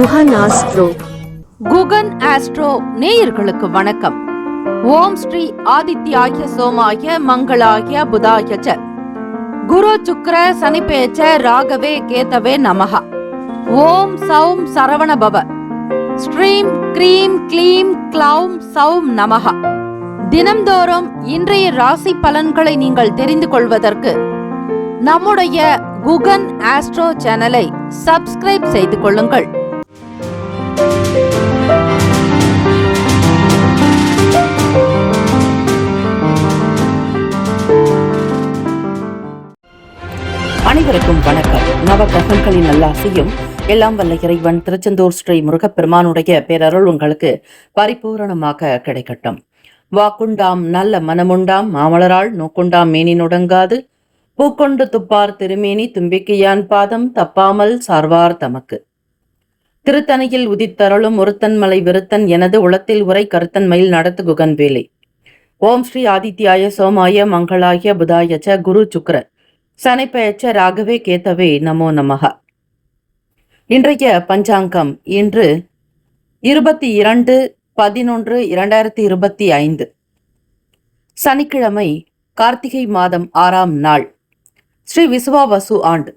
Guhan astro. Guhan astro நேயர்களுக்கு வணக்கம். ஓம் ஸ்ரீ ஆதித்யாய சோமாய மங்களாய புதாய ச குரு சுக்ர சனிபேச்ச ராகவே கேதவே நமஹ. ஓம் சௌம் சரவண பவ. ஸ்ரீம் க்ரீம் க்ளீம் க்ளௌம் சௌம் நமஹ. தினம்தோறும் இன்றைய ராசி பலன்களை நீங்கள் தெரிந்து கொள்வதற்கு நம்முடைய குகன் ஆஸ்ட்ரோ சேனலை சப்ஸ்கிரைப் செய்து கொள்ளுங்கள். அனைவருக்கும் வணக்கம். நவகிரகங்களின் நல்லாசியும் எல்லாம் வல்ல இறைவன் திருச்செந்தூர் ஸ்ரீ முருகப்பெருமானுடைய பேரருள் உங்களுக்கு பரிபூரணமாக கிடைக்கட்டும். வாக்குண்டாம் நல்ல மனமுண்டாம் மாமலரால் நோக்குண்டாம் மேனி நுடங்காது பூக்கொண்டு துப்பார் திருமேனி தும்பிக்கையான் பாதம் தப்பாமல் சார்வார் தமக்கு. திருத்தணியில் உதித்தருளும் ஒருத்தன்மலை விருத்தன் எனது உளத்தில் உரை கருத்தன் மயில் நடத்து குகன் வேலை. ஓம் ஸ்ரீ ஆதித்யாய சோமாய மங்களாய புதாய ச குரு சுக்ர சனிப்பெயர்ச்ச ராகவே கேத்தவே நமோ நமஹ. இன்றைய பஞ்சாங்கம் இன்று 22/11/2025 சனிக்கிழமை, கார்த்திகை மாதம் 6ஆம் நாள், ஸ்ரீ விசுவாவசு ஆண்டு.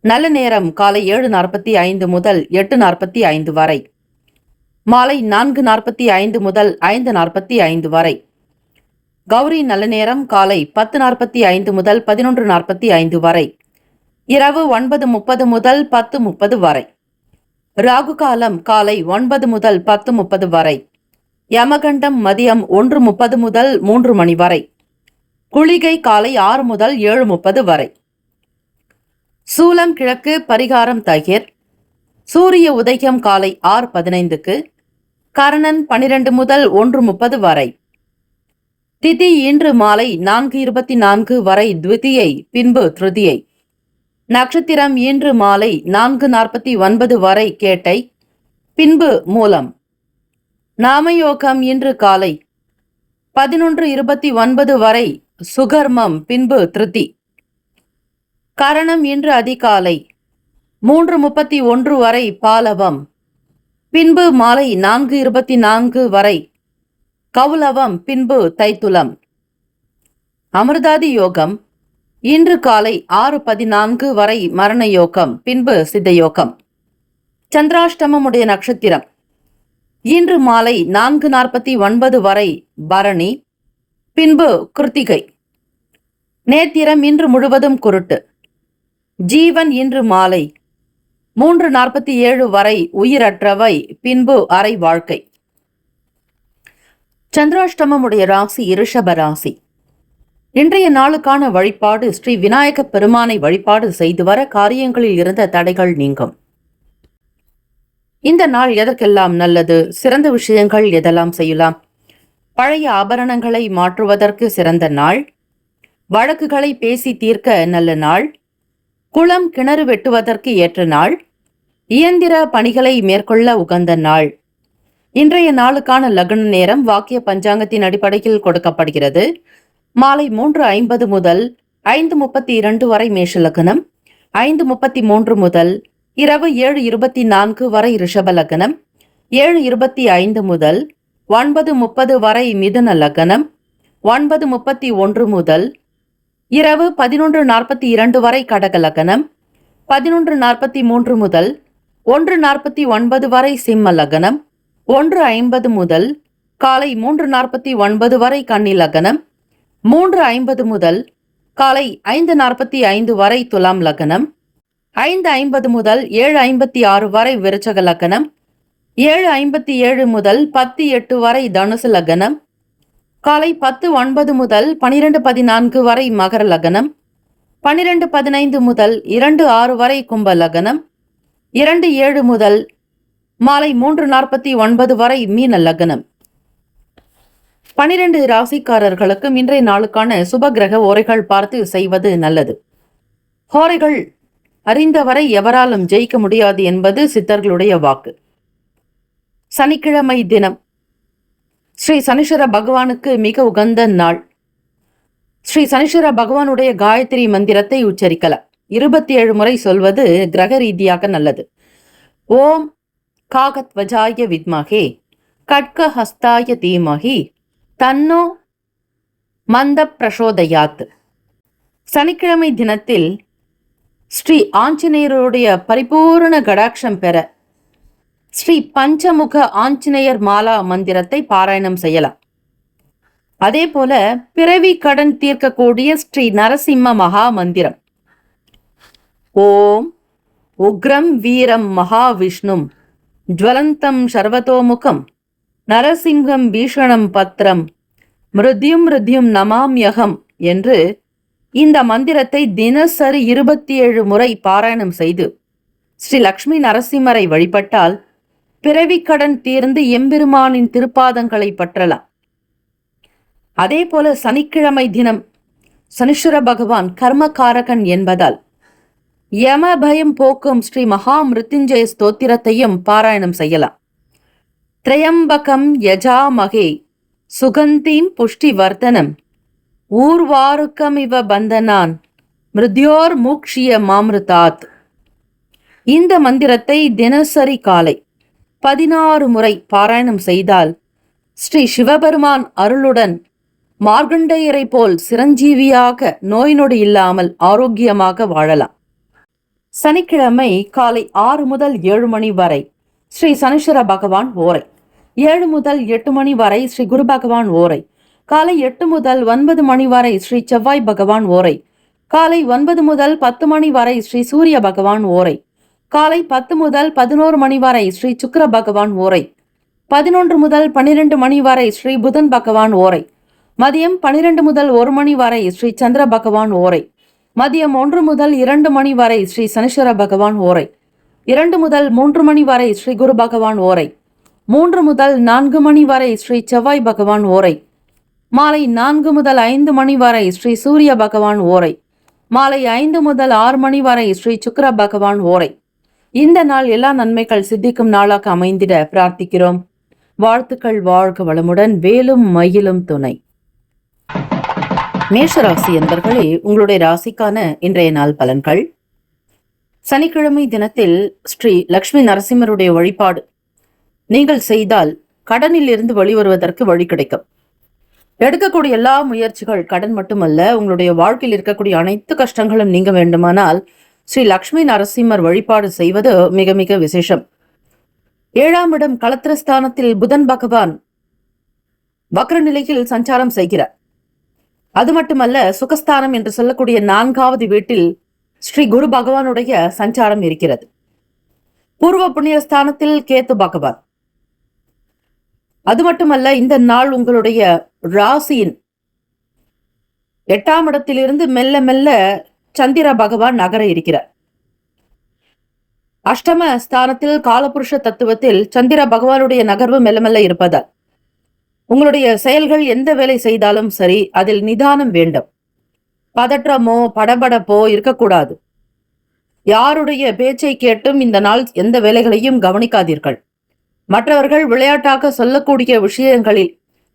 நல்ல நேரம் காலை 7:45 முதல் 8:45 வரை, மாலை 4:45 முதல் 5:45 வரை. கௌரி நல்ல நேரம் காலை 10:45 முதல் 11:45 வரை, இரவு 9:30 முதல் 10:30 வரை. ராகு காலம் காலை 9 முதல் 10:30 வரை. யமகண்டம் மதியம் 1:30 முதல் 3 மணி வரை. குளிகை காலை 6 முதல் 7:30 வரை. சூலம் கிழக்கு, பரிகாரம் தகிர். சூரிய உதயம் காலை 6:15க்கு. கரணன் 12 முதல் 1:30 வரை. திதி இன்று மாலை 4:24 வரை த்விதியை, பின்பு திருதியை. நட்சத்திரம் இன்று மாலை 4:49 வரை கேட்டை, பின்பு மூலம். நாமயோகம் இன்று காலை 11:29 வரை சுகர்மம், பின்பு திருதி. கரணம் இன்று அதிகாலை 3:31 வரை பாலவம், பின்பு மாலை 4:24 வரை கௌலவம், பின்பு தைத்துலம். அமிர்தாதி யோகம் இன்று காலை 6:14 வரை மரண யோகம், பின்பு சித்தயோகம். சந்திராஷ்டமமுடைய நட்சத்திரம் இன்று மாலை 4:49 வரை பரணி, பின்பு கிருத்திகை. நேத்திரம் இன்று முழுவதும் குருட்டு. ஜீவன் இன்று மாலை 3:47 வரை உயிரற்றவை, பின்பு அரை வாழ்க்கை. சந்திராஷ்டமமுடைய ராசி ரிஷப ராசி. இன்றைய நாளுக்கான வழிபாடு ஸ்ரீ விநாயக பெருமானை வழிபாடு செய்து வர காரியங்களில் இருந்த தடைகள் நீங்கும். இந்த நாள் எதற்கெல்லாம் நல்லது? சிறந்த விஷயங்கள் எதெல்லாம் செய்யலாம்? பழைய ஆபரணங்களை மாற்றுவதற்கு சிறந்த நாள். வழக்குகளை பேசி தீர்க்க நல்ல நாள். குளம் கிணறு வெட்டுவதற்கு ஏற்ற நாள். இயந்திர பணிகளை மேற்கொள்ள உகந்த நாள். இன்றைய நாளுக்கான லக்ன நேரம் வாக்கிய பஞ்சாங்கத்தின் அடிப்படையில் கொடுக்கப்படுகிறது. மாலை 3:50 முதல் 5:32 வரை மேஷ லக்னம். 5:33 முதல் இரவு 7:24 வரை ரிஷப லக்னம். 7:25 முதல் 9:30 வரை மிதுன லக்னம். 9:31 முதல் இரவு 11:42 வரை கடக லக்னம். 11:43 முதல் 1:49 வரை சிம்ம லக்னம். 1:50 முதல் காலை 3:49 வரை கன்னி லக்னம். 3:50 முதல் காலை 5:45 வரை துலாம் லக்னம். 5:50 முதல் 7:56 வரை விருச்சக லக்னம். 7:57 முதல் 10:08 வரை தனுசு லக்னம். காலை 10:09 முதல் 12:14 வரை மகர லக்னம். 12:15 முதல் 2:06 வரை கும்ப லக்னம். 2:07 முதல் மாலை 3:49 வரை மீன லக்னம். 12 ராசிக்காரர்களுக்கும் இன்றைய நாளுக்கான சுபகிரக ஓரைகள் பார்த்து செய்வது நல்லது. ஹோரைகள் அறிந்தவரை எவராலும் ஜெயிக்க முடியாது என்பது சித்தர்களுடைய வாக்கு. சனிக்கிழமை தினம் ஸ்ரீ சனீஸ்வர பகவானுக்கு மிக உகந்த நாள். ஸ்ரீ சனீஸ்வர பகவானுடைய காயத்ரி மந்திரத்தை உச்சரிக்கலாம். 27 முறை சொல்வது கிரக ரீதியாக நல்லது. ஓம் காகத்வஜாய வித்மகே கட்கஹஸ்தாய தீமகி தன்னோ மந்த பிரசோதயாத். சனிக்கிழமை தினத்தில் ஸ்ரீ ஆஞ்சநேயருடைய பரிபூரண கடாட்சம் பெற ஸ்ரீ பஞ்சமுக ஆஞ்சநேயர் மாலா மந்திரத்தை பாராயணம் செய்யலாம். அதே போல பிறவி கடன் தீர்க்கக்கூடிய ஸ்ரீ நரசிம்ம மகா மந்திரம் ஓம் உக்ரம் வீரம் மகாவிஷ்ணும் ஜ்வலந்தம் சர்வதோமுகம் நரசிங்கம் பீஷணம் பத்ரம் மிருத்யும் நமாம்யகம் என்று இந்த மந்திரத்தை தினசரி 27 முறை பாராயணம் செய்து ஸ்ரீ லக்ஷ்மி நரசிம்மரை வழிபட்டால் பிறவிக்கடன் தீர்ந்து எம்பெருமானின் திருப்பாதங்களை பற்றலாம். அதே போல சனிக்கிழமை தினம் சனீஸ்வர பகவான் கர்மகாரகன் என்பதால் யம பயம் போக்கும் ஸ்ரீ மகா மிருத்யுஞ்சய ஸ்தோத்திரத்தையும் பாராயணம் செய்யலாம். திரையம்பகம் யஜாமகே சுகந்தீம் புஷ்டி வர்தனம் ஊர்வாருக்கம் இவ பந்தனான் மிருத்யோர் மூக்ஷிய மாமிருதாத். இந்த மந்திரத்தை தினசரி காலை 16 முறை பாராயணம் செய்தால் ஸ்ரீ சிவபெருமான் அருளுடன் மார்கண்டேயரை போல் சிரஞ்சீவியாக நோய் நொடி இல்லாமல் ஆரோக்கியமாக வாழலாம். சனிக்கிழமை காலை 6 முதல் 7 மணி வரை ஸ்ரீ சனீஸ்வர பகவான் ஓரை, 7 முதல் 8 மணி வரை ஸ்ரீ குரு பகவான் ஓரை, காலை 8 முதல் 9 மணி வரை ஸ்ரீ செவ்வாய் பகவான் ஓரை, காலை 9 முதல் 10 மணி வரை ஸ்ரீ சூரிய பகவான் ஓரை, காலை 10 முதல் 11 மணி வரை ஸ்ரீ சுக்கிர பகவான் ஓரை, 11 முதல் 12 மணி வரை ஸ்ரீ புதன் பகவான் ஓரை, மதியம் 12 முதல் 1 மணி வரை ஸ்ரீ சந்திர பகவான் ஓரை, மதியம் 1 முதல் 2 மணி வரை ஸ்ரீ சனீஸ்வர பகவான் ஓரை, 2 முதல் 3 மணி வரை ஸ்ரீ குரு பகவான் ஓரை, 3 முதல் 4 மணி வரை ஸ்ரீ செவ்வாய் பகவான் ஓரை, மாலை 4 முதல் 5 மணி வரை ஸ்ரீ சூரிய பகவான் ஓரை, மாலை 5 முதல் 6 மணி வரை ஸ்ரீ சுக்கிர பகவான் ஓரை. இந்த நாள் எல்லா நன்மைகள் சித்திக்கும் நாளாக அமைந்திட பிரார்த்திக்கிறோம். வாழ்த்துக்கள். வாழ்க வளமுடன். வேலும் மயிலும் துணை. மேஷராசி என்பர்களே, உங்களுடைய ராசிக்கான இன்றைய நாள் பலன்கள். சனிக்கிழமை தினத்தில் ஸ்ரீ லக்ஷ்மி நரசிம்மருடைய வழிபாடு நீங்கள் செய்தால் கடனில் இருந்து வெளிவருவதற்கு வழி கிடைக்கும். எடுக்கக்கூடிய எல்லா முயற்சிகள் கடன் மட்டுமல்ல, உங்களுடைய வாழ்க்கையில் இருக்கக்கூடிய அனைத்து கஷ்டங்களும் நீங்க வேண்டுமானால் ஸ்ரீ லக்ஷ்மி நரசிம்மர் வழிபாடு செய்வது மிக மிக விசேஷம். 7ஆம் இடம் களத்திரஸ்தானத்தில் புதன் பகவான் வக்ர நிலையில் சஞ்சாரம் செய்கிறார். அது மட்டுமல்ல, சுகஸ்தானம் என்று சொல்லக்கூடிய 4வது வீட்டில் ஸ்ரீ குரு பகவானுடைய சஞ்சாரம் இருக்கிறது. பூர்வ புண்ணியஸ்தானத்தில் கேத்து பகவான். அது மட்டுமல்ல, இந்த நாள் உங்களுடைய ராசியின் 8ஆம் இடத்திலிருந்து மெல்ல மெல்ல சந்திர பகவான் நகர இருக்கிறார். அஷ்டம ஸ்தானத்தில் காலபுருஷ தத்துவத்தில் சந்திர பகவானுடைய நகர்வு மெல்ல மெல்ல இருப்பதால் உங்களுடைய செயல்கள் எந்த வேலை செய்தாலும் சரி, அதில் நிதானம் வேண்டும். பதற்றமோ படபடப்போ இருக்கக்கூடாது. யாருடைய பேச்சை கேட்டும் இந்த நாள் எந்த வேலைகளையும் கவனிக்காதீர்கள். மற்றவர்கள் விளையாட்டாக சொல்லக்கூடிய விஷயங்களில்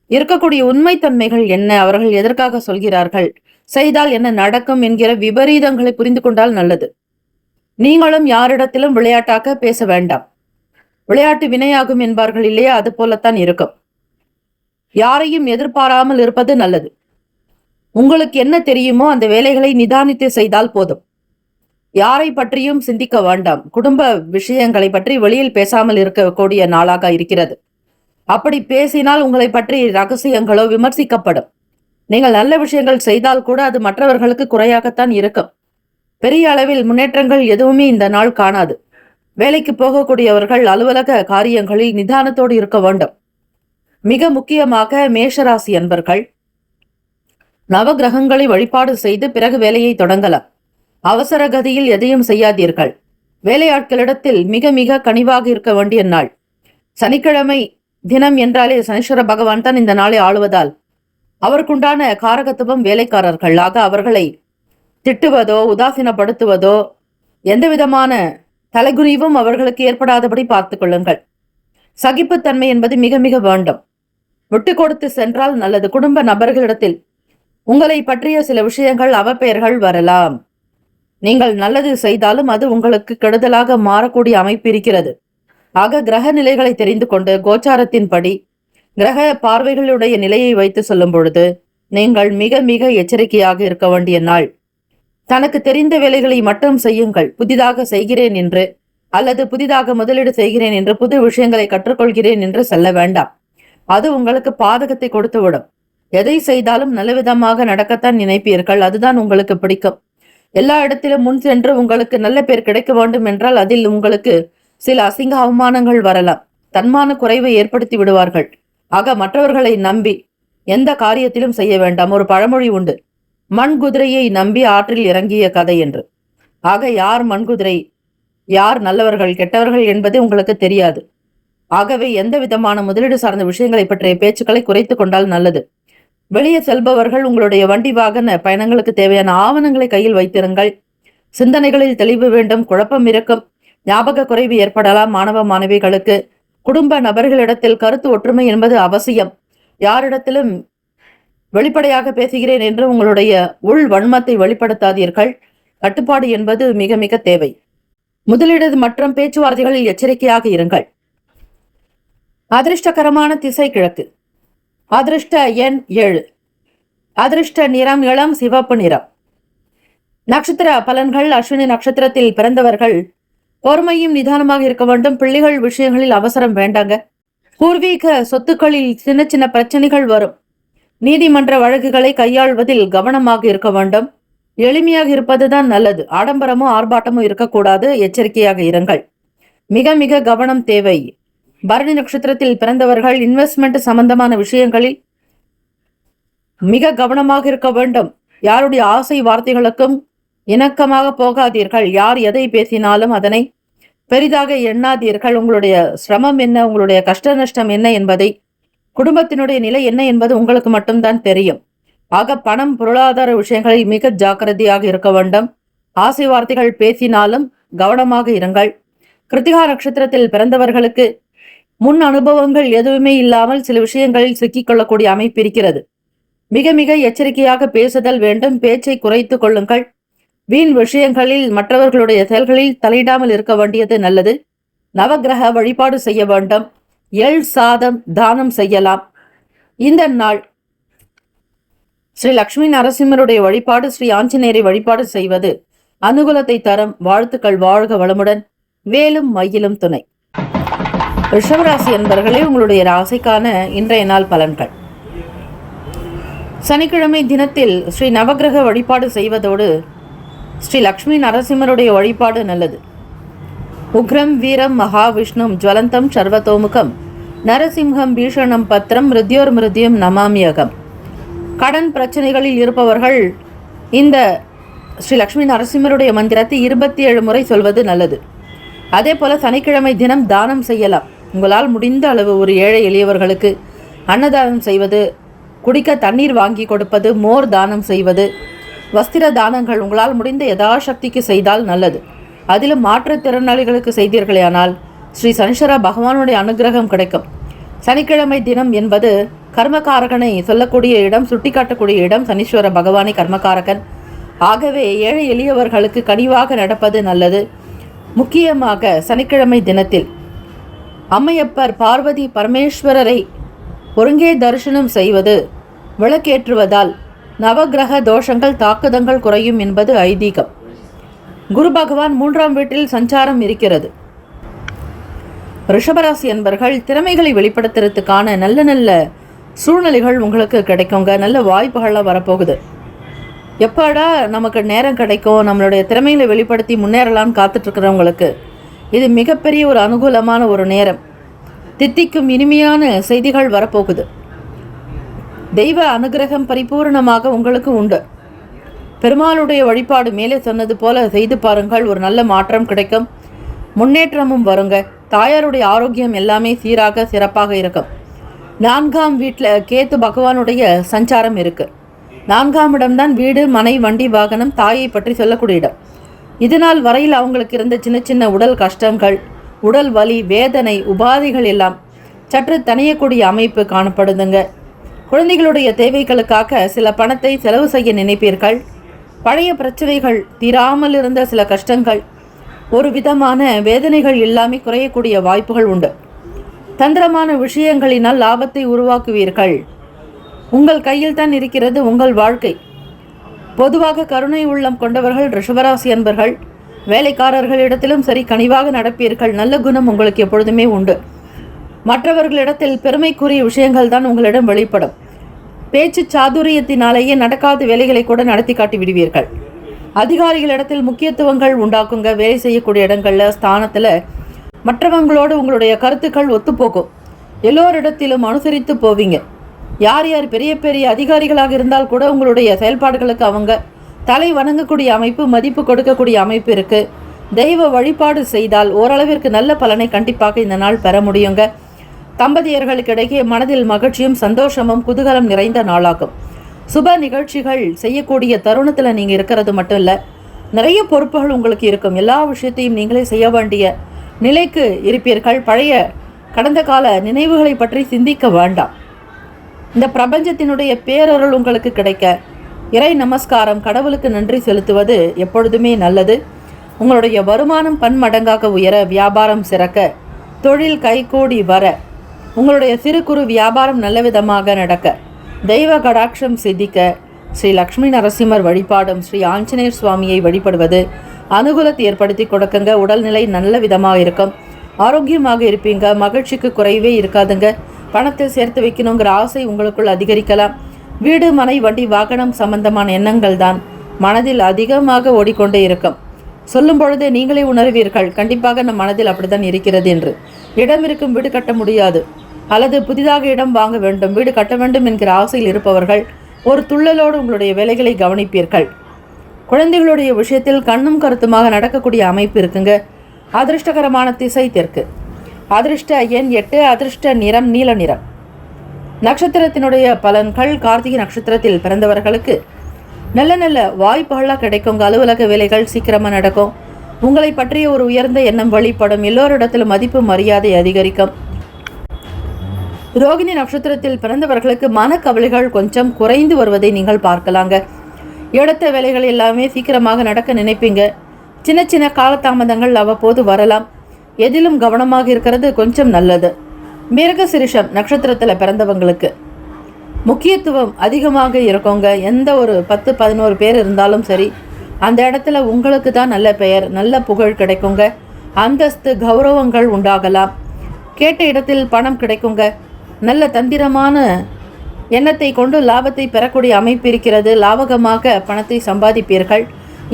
இருக்கக்கூடிய உண்மைத்தன்மைகள் என்ன, அவர்கள் எதற்காக சொல்கிறார்கள், செய்தால் என்ன நடக்கும் என்கிற விபரீதங்களை புரிந்து கொண்டால் நல்லது. நீங்களும் யாரிடத்திலும் விளையாட்டாக பேச வேண்டாம். விளையாட்டு வினையாகும் என்பார்கள் இல்லையா, அது போலத்தான் இருக்கும். யாரையும் எதிர்பாராமல் இருப்பது நல்லது. உங்களுக்கு என்ன தெரியுமோ அந்த வேலைகளை நிதானித்து செய்தால் போதும். யாரை பற்றியும் சிந்திக்க வேண்டாம். குடும்ப விஷயங்களை பற்றி வெளியில் பேசாமல் இருக்கக்கூடிய நாளாக இருக்கிறது. அப்படி பேசினால் உங்களை பற்றி ரகசியங்களோ விமர்சிக்கப்படும். நீங்கள் நல்ல விஷயங்கள் செய்தால் கூட அது மற்றவர்களுக்கு குறையாகத்தான் இருக்கும். பெரிய அளவில் முன்னேற்றங்கள் எதுவுமே இந்த நாள் காணாது. வேலைக்கு போகக்கூடியவர்கள் அலுவலக காரியங்களில் நிதானத்தோடு இருக்க வேண்டும். மிக முக்கியமாக மேஷராசி அன்பர்கள் நவகிரகங்களை வழிபாடு செய்து பிறகு வேலையை தொடங்கலாம். அவசர கதியில் எதையும் செய்யாதீர்கள். வேலையாட்களிடத்தில் மிக மிக கனிவாக இருக்க வேண்டிய நாள். சனிக்கிழமை தினம் என்றாலே சனீஸ்வர பகவான் தான் இந்த நாளை ஆளுவதால் அவருக்குண்டான காரகத்துவம் வேலைக்காரர்கள். ஆக அவர்களை திட்டுவதோ உதாசீனப்படுத்துவதோ எந்த விதமான தலைகுனிவும் அவர்களுக்கு ஏற்படாதபடி பார்த்துக் கொள்ளுங்கள். சகிப்புத்தன்மை என்பது மிக மிக வேண்டும். விட்டு கொடுத்து சென்றால் நல்லது. குடும்ப நபர்களிடத்தில் உங்களை பற்றிய சில விஷயங்கள் அவப்பெயர்கள் வரலாம். நீங்கள் நல்லது செய்தாலும் அது உங்களுக்கு கெடுதலாக மாறக்கூடிய அமைப்பு இருக்கிறது. ஆக கிரக நிலைகளை தெரிந்து கொண்டு கோச்சாரத்தின்படி கிரக பார்வைகளுடைய நிலையை வைத்து சொல்லும் பொழுது நீங்கள் மிக மிக எச்சரிக்கையாக இருக்க வேண்டிய நாள். தனக்கு தெரிந்த வேலைகளை மட்டும் செய்யுங்கள். புதிதாக செய்கிறேன் என்று அல்லது புதிதாக முதலீடு செய்கிறேன் என்று புது விஷயங்களை கற்றுக்கொள்கிறேன் என்று செல்ல வேண்டாம். அது உங்களுக்கு பாதகத்தை கொடுத்துவிடும். எதை செய்தாலும் நல்லவிதமாக நடக்கத்தான் நினைப்பீர்கள். அதுதான் உங்களுக்கு பிடிக்கும். எல்லா இடத்திலும் முன் சென்று உங்களுக்கு நல்ல பேர் கிடைக்க வேண்டும் என்றால் அதில் உங்களுக்கு சில அசிங்க அவமானங்கள் வரலாம். தன்மான குறைவை ஏற்படுத்தி விடுவார்கள். ஆக மற்றவர்களை நம்பி எந்த காரியத்திலும் செய்ய வேண்டாம். ஒரு பழமொழி உண்டு, மண் குதிரையை நம்பி ஆற்றில் இறங்கிய கதை என்று. ஆக யார் மண்குதிரை, யார் நல்லவர்கள் கெட்டவர்கள் என்பது உங்களுக்கு தெரியாது. ஆகவே எந்த விதமான முதலீடு சார்ந்த விஷயங்களை பற்றிய பேச்சுக்களை குறைத்து கொண்டால் நல்லது. வெளியே செல்பவர்கள் உங்களுடைய வண்டி வாகன பயணங்களுக்கு தேவையான ஆவணங்களை கையில் வைத்திருங்கள். சிந்தனைகளில் தெளிவு வேண்டும். குழப்பம் இருக்கும். ஞாபக குறைவு ஏற்படலாம். மாணவ மாணவிகளுக்கு குடும்ப நபர்களிடத்தில் கருத்து ஒற்றுமை என்பது அவசியம். யாரிடத்திலும் வெளிப்படையாக பேசுகிறேன் என்று உங்களுடைய உள் வன்மத்தை வெளிப்படுத்தாதீர்கள். கட்டுப்பாடு என்பது மிக மிக தேவை. முதலீடு மற்றும் பேச்சுவார்த்தைகளில் எச்சரிக்கையாக இருங்கள். அதிர்ஷ்டகரமான திசை கிழக்கு. அதிர்ஷ்ட எண் 7. அதிர்ஷ்ட நிறம் இளம் சிவப்பு நிறம். நட்சத்திர பலன்கள். அஸ்வினி நட்சத்திரத்தில் பிறந்தவர்கள் பொறுமையும் நிதானமாக இருக்க வேண்டும். பிள்ளைகள் விஷயங்களில் அவசரம் வேண்டாங்க. பூர்வீக சொத்துக்களில் சின்ன சின்ன பிரச்சனைகள் வரும். நீதிமன்ற வழக்குகளை கையாள்வதில் கவனமாக இருக்க வேண்டும். எளிமையாக இருப்பதுதான் நல்லது. ஆடம்பரமோ ஆர்ப்பாட்டமோ இருக்கக்கூடாது. எச்சரிக்கையாக இருங்கள். மிக மிக கவனம் தேவை. பரணி நட்சத்திரத்தில் பிறந்தவர்கள் இன்வெஸ்ட்மெண்ட் சம்பந்தமான விஷயங்களில் மிக கவனமாக இருக்க வேண்டும். யாருடைய ஆசை வார்த்தைகளுக்கும் இணக்கமாக போகாதீர்கள். யார் எதை பேசினாலும் அதனை பெரிதாக எண்ணாதீர்கள். உங்களுடைய சிரமம் என்ன, உங்களுடைய கஷ்ட நஷ்டம் என்ன என்பதை, குடும்பத்தினுடைய நிலை என்ன என்பது உங்களுக்கு மட்டும்தான் தெரியும். ஆக பணம் பொருளாதார விஷயங்களில் மிக ஜாக்கிரதையாக இருக்க வேண்டும். ஆசை வார்த்தைகள் பேசினாலும் கவனமாக இருங்கள். கிருத்திகா நட்சத்திரத்தில் பிறந்தவர்களுக்கு முன் அனுபவங்கள் எதுவுமே இல்லாமல் சில விஷயங்களில் சிக்கிக்கொள்ளக்கூடிய அமைப்பு இருக்கிறது. மிக மிக எச்சரிக்கையாக பேசுதல் வேண்டும். பேச்சை குறைத்து கொள்ளுங்கள். வீண் விஷயங்களில் மற்றவர்களுடைய செயல்களில் தலையிடாமல் இருக்க வேண்டியது நல்லது. நவகிரக வழிபாடு செய்ய வேண்டும். எள் சாதம் தானம் செய்யலாம். இந்த நாள் ஸ்ரீ லட்சுமி நரசிம்மருடைய வழிபாடு, ஸ்ரீ ஆஞ்சநேயரை வழிபாடு செய்வது அனுகூலத்தை தரும். வாழ்த்துக்கள். வாழ்க வளமுடன். வேலும் மயிலும் துணை. ரிஷபராசி என்பவர்களே, உங்களுடைய ராசிக்கான இன்றைய நாள் பலன்கள். சனிக்கிழமை தினத்தில் ஸ்ரீ நவகிரக வழிபாடு செய்வதோடு ஸ்ரீ லக்ஷ்மி நரசிம்மருடைய வழிபாடு நல்லது. உக்ரம் வீரம் மகாவிஷ்ணும் ஜுவலந்தம் சர்வதோமுகம் நரசிம்ஹம் பீஷணம் பத்திரம் மிருத்யோர் மிருத்யம் நமாமியகம். கடன் பிரச்சனைகளில் இருப்பவர்கள் இந்த ஸ்ரீ லக்ஷ்மி நரசிம்மருடைய மந்திரத்தை 27 முறை சொல்வது நல்லது. அதே போல சனிக்கிழமை தினம் தானம் செய்யலாம். உங்களால் முடிந்த அளவு ஒரு ஏழை எளியவர்களுக்கு அன்னதானம் செய்வது, குடிக்க தண்ணீர் வாங்கி கொடுப்பது, மோர் தானம் செய்வது, வஸ்திர தானங்கள் உங்களால் முடிந்த யதாசக்திக்கு செய்தால் நல்லது. அதிலும் மாற்றுத்திறனாளிகளுக்கு செய்தீர்களேயானால் ஸ்ரீ சனீஸ்வர பகவானுடைய அனுகிரகம் கிடைக்கும். சனிக்கிழமை தினம் என்பது கர்மகாரகனை சொல்லக்கூடிய இடம், சுட்டிக்காட்டக்கூடிய இடம். சனீஸ்வர பகவானை கர்மகாரகன். ஆகவே ஏழை எளியவர்களுக்கு கனிவாக நடப்பது நல்லது. முக்கியமாக சனிக்கிழமை தினத்தில் அம்மையப்பர் பார்வதி பரமேஸ்வரரை ஒருங்கே தரிசனம் செய்வது, விளக்கேற்றுவதால் நவகிரக தோஷங்கள் தாக்குதங்கள் குறையும் என்பது ஐதீகம். குரு பகவான் 3ஆம் வீட்டில் சஞ்சாரம் இருக்கிறது. ரிஷபராசி என்பர்கள் திறமைகளை வெளிப்படுத்துறதுக்கான நல்ல நல்ல சூழ்நிலைகள் உங்களுக்கு கிடைக்குங்க. நல்ல வாய்ப்புகள்லாம் வரப்போகுது. எப்படா நமக்கு நேரம் கிடைக்கும், நம்மளுடைய திறமைகளை வெளிப்படுத்தி முன்னேறலான்னு காத்துட்ருக்கிறவங்களுக்கு இது மிகப்பெரிய ஒரு அனுகூலமான ஒரு நேரம். தித்திக்கும் இனிமையான செய்திகள் வரப்போகுது. தெய்வ அனுகிரகம் பரிபூர்ணமாக உங்களுக்கு உண்டு. பெருமாளுடைய வழிபாடு மேலே சொன்னது போல செய்து பாருங்கள். ஒரு நல்ல மாற்றம் கிடைக்கும். முன்னேற்றமும் வருங்க. தாயாருடைய ஆரோக்கியம் எல்லாமே சீராக சிறப்பாக இருக்கும். 4ஆம் வீட்டில் கேத்து பகவானுடைய சஞ்சாரம் இருக்கு. 4ஆம் இடம்தான் வீடு, மனை, வண்டி, வாகனம், தாயை பற்றி சொல்லக்கூடிய இடம். இதனால் வரையில் அவங்களுக்கு இருந்த சின்ன சின்ன உடல் கஷ்டங்கள், உடல் வலி, வேதனை, உபாதைகள் எல்லாம் சற்று தணியக்கூடிய அமைப்பு காணப்படுதுங்க. குழந்தைகளுடைய தேவைகளுக்காக சில பணத்தை செலவு செய்ய நினைப்பீர்கள். பழைய பிரச்சனைகள், தீராமல் இருந்த சில கஷ்டங்கள், ஒரு விதமான வேதனைகள் எல்லாமே குறையக்கூடிய வாய்ப்புகள் உண்டு. தந்திரமான விஷயங்களினால் லாபத்தை உருவாக்குவீர்கள். உங்கள் கையில் தான் இருக்கிறது உங்கள் வாழ்க்கை. பொதுவாக கருணை உள்ளம் கொண்டவர்கள் ரிஷபராசி அன்பர்கள். வேலைக்காரர்களிடத்திலும் சரி கனிவாக நடப்பீர்கள். நல்ல குணம் உங்களுக்கு எப்பொழுதுமே உண்டு. மற்றவர்களிடத்தில் பெருமைக்குரிய விஷயங்கள் தான் உங்களிடம் வெளிப்படும். பேச்சு சாதுரியத்தினாலேயே நடக்காத வேலைகளை கூட நடத்தி காட்டி விடுவீர்கள். அதிகாரிகளிடத்தில் முக்கியத்துவங்கள் உண்டாக்குங்க. வேலை செய்யக்கூடிய இடங்கள்ல ஸ்தானத்துல மற்றவங்களோடு உங்களுடைய கருத்துக்கள் ஒத்துப்போகும். எல்லோரிடத்திலும் அனுசரித்து போவீங்க. யார் யார் பெரிய பெரிய அதிகாரிகளாக இருந்தால் கூட உங்களுடைய செயல்பாடுகளுக்கு அவங்க தலை வணங்கக்கூடிய அமைப்பு, மதிப்பு கொடுக்கக்கூடிய அமைப்பு இருக்கு. தெய்வ வழிபாடு செய்தால் ஓரளவிற்கு நல்ல பலனை கண்டிப்பாக இந்த நாள் பெற முடியுங்க. தம்பதியர்களுக்கிடையே மனதில் மகிழ்ச்சியும் சந்தோஷமும் குதூகலம் நிறைந்த நாளாகும். சுப நிகழ்ச்சிகள் செய்யக்கூடிய தருணத்தில் நீங்கள் இருக்கிறது மட்டும் இல்லை, நிறைய பொறுப்புகள் உங்களுக்கு இருக்கும். எல்லா விஷயத்தையும் நீங்களே செய்ய வேண்டிய நிலைக்கு இருப்பீர்கள். பழைய கடந்த கால நினைவுகளை பற்றி சிந்திக்க வேண்டாம். இந்த பிரபஞ்சத்தினுடைய பேரருள் உங்களுக்கு கிடைக்க இறை நமஸ்காரம், கடவுளுக்கு நன்றி செலுத்துவது எப்பொழுதுமே நல்லது. உங்களுடைய வருமானம் பன்மடங்காக உயர, வியாபாரம் சிறக்க, தொழில் கைகூடி வர, உங்களுடைய சிறு குறு வியாபாரம் நல்ல விதமாக நடக்க, தெய்வ கடாட்சம் சித்திக்க ஸ்ரீ லக்ஷ்மி நரசிம்மர் வழிபாடும் ஸ்ரீ ஆஞ்சநேயர் சுவாமியை வழிபடுவது அனுகூலத்தை ஏற்படுத்தி கொடுக்குங்க. உடல்நிலை நல்ல விதமாக இருக்கும். ஆரோக்கியமாக இருப்பீங்க. மகிழ்ச்சிக்கு குறைவே இருக்காதுங்க. பணத்தை சேர்த்து வைக்கணுங்கிற ஆசை உங்களுக்குள் அதிகரிக்கலாம். வீடு, மனை, வண்டி, வாகனம் சம்பந்தமான எண்ணங்கள் தான் மனதில் அதிகமாக ஓடிக்கொண்டே இருக்கும். சொல்லும் பொழுது நீங்களே உணர்வீர்கள், கண்டிப்பாக நம் மனதில் அப்படித்தான் இருக்கிறது என்று. இடம் இருக்கும், வீடு கட்ட முடியாது, அல்லது புதிதாக இடம் வாங்க வேண்டும், வீடு கட்ட வேண்டும் என்கிற ஆசையில் இருப்பவர்கள் ஒரு துள்ளலோடு உங்களுடைய வேலைகளை கவனிப்பீர்கள். குழந்தைகளுடைய விஷயத்தில் கண்ணும் கருத்துமாக நடக்கக்கூடிய அமைப்பு இருக்குங்க. அதிர்ஷ்டகரமான திசை தெற்கு. அதிர்ஷ்ட எண் 8. அதிர்ஷ்ட நிறம் நீல நிறம். நட்சத்திரத்தினுடைய பலன்கள். கார்த்திகை நட்சத்திரத்தில் பிறந்தவர்களுக்கு நல்ல நல்ல வாய்ப்புகளாக கிடைக்கும். அலுவலக வேலைகள் சீக்கிரமாக நடக்கும். உங்களை பற்றிய ஒரு உயர்ந்த எண்ணம் வெளிப்படும். எல்லோரிடத்திலும் மதிப்பு மரியாதை அதிகரிக்கும். ரோகிணி நட்சத்திரத்தில் பிறந்தவர்களுக்கு மனக்கவலைகள் கொஞ்சம் குறைந்து வருவதை நீங்கள் பார்க்கலாங்க. எடுத்த வேலைகள் எல்லாமே சீக்கிரமாக நடக்க நினைப்பீங்க. சின்ன சின்ன காலதாமதங்கள் அவ்வப்போது வரலாம். எதிலும் கவனமாக இருக்கிறது கொஞ்சம் நல்லது. மிருகசிரிஷம் நட்சத்திரத்தில் பிறந்தவங்களுக்கு முக்கியத்துவம் அதிகமாக இருக்குங்க. எந்த ஒரு 10-11 பேர் இருந்தாலும் சரி, அந்த இடத்துல உங்களுக்கு தான் நல்ல பெயர், நல்ல புகழ் கிடைக்குங்க. அந்தஸ்து, கௌரவங்கள் உண்டாகலாம். கேட்ட இடத்தில் பணம் கிடைக்குங்க. நல்ல தந்திரமான எண்ணத்தை கொண்டு லாபத்தை பெறக்கூடிய அமைப்பு இருக்கிறது. லாபகமாக பணத்தை சம்பாதிப்பீர்கள்.